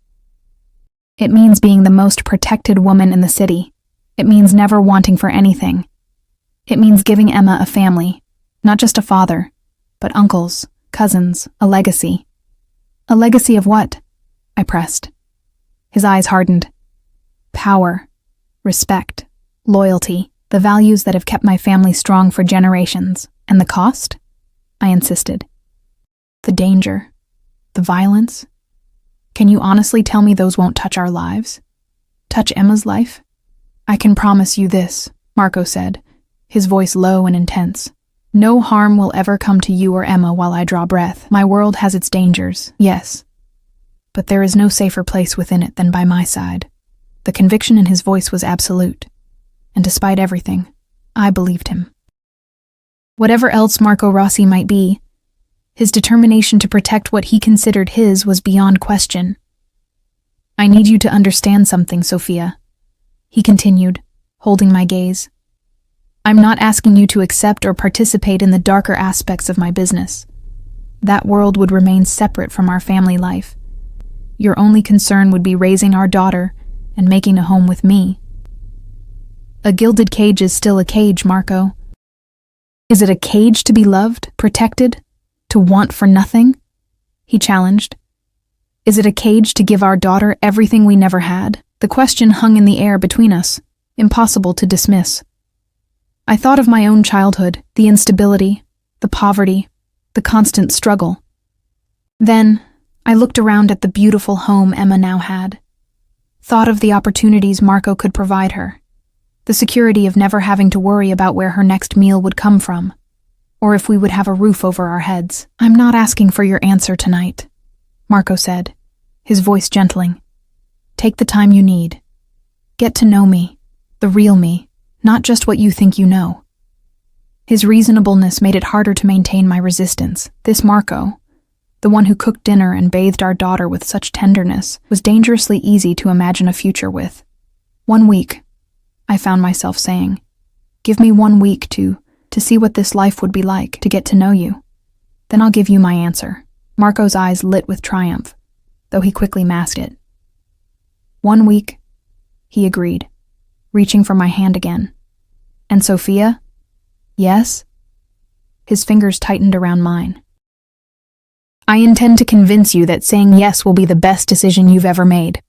It means being the most protected woman in the city. It means never wanting for anything. It means giving Emma a family, not just a father, but uncles, cousins, a legacy. A legacy of what? I pressed. His eyes hardened. Power, respect, loyalty, the values that have kept my family strong for generations. And the cost? I insisted. The danger, the violence. Can you honestly tell me those won't touch our lives? Touch Emma's life? I can promise you this, Marco said, his voice low and intense. No harm will ever come to you or Emma while I draw breath. My world has its dangers, yes, but there is no safer place within it than by my side. The conviction in his voice was absolute, and despite everything, I believed him. Whatever else Marco Rossi might be, his determination to protect what he considered his was beyond question. I need you to understand something, Sophia, he continued, holding my gaze. I'm not asking you to accept or participate in the darker aspects of my business. That world would remain separate from our family life. Your only concern would be raising our daughter and making a home with me. A gilded cage is still a cage, Marco. Is it a cage to be loved, protected, to want for nothing? He challenged. Is it a cage to give our daughter everything we never had? The question hung in the air between us, impossible to dismiss. I thought of my own childhood, the instability, the poverty, the constant struggle. Then, I looked around at the beautiful home Emma now had. Thought of the opportunities Marco could provide her. The security of never having to worry about where her next meal would come from, or if we would have a roof over our heads. I'm not asking for your answer tonight, Marco said, his voice gentling. Take the time you need. Get to know me, the real me, not just what you think you know. His reasonableness made it harder to maintain my resistance. This Marco, the one who cooked dinner and bathed our daughter with such tenderness, was dangerously easy to imagine a future with. 1 week, I found myself saying. Give me 1 week to see what this life would be like, to get to know you. Then I'll give you my answer. Marco's eyes lit with triumph, though he quickly masked it. 1 week, he agreed, reaching for my hand again. And Sophia? Yes? His fingers tightened around mine. I intend to convince you that saying yes will be the best decision you've ever made.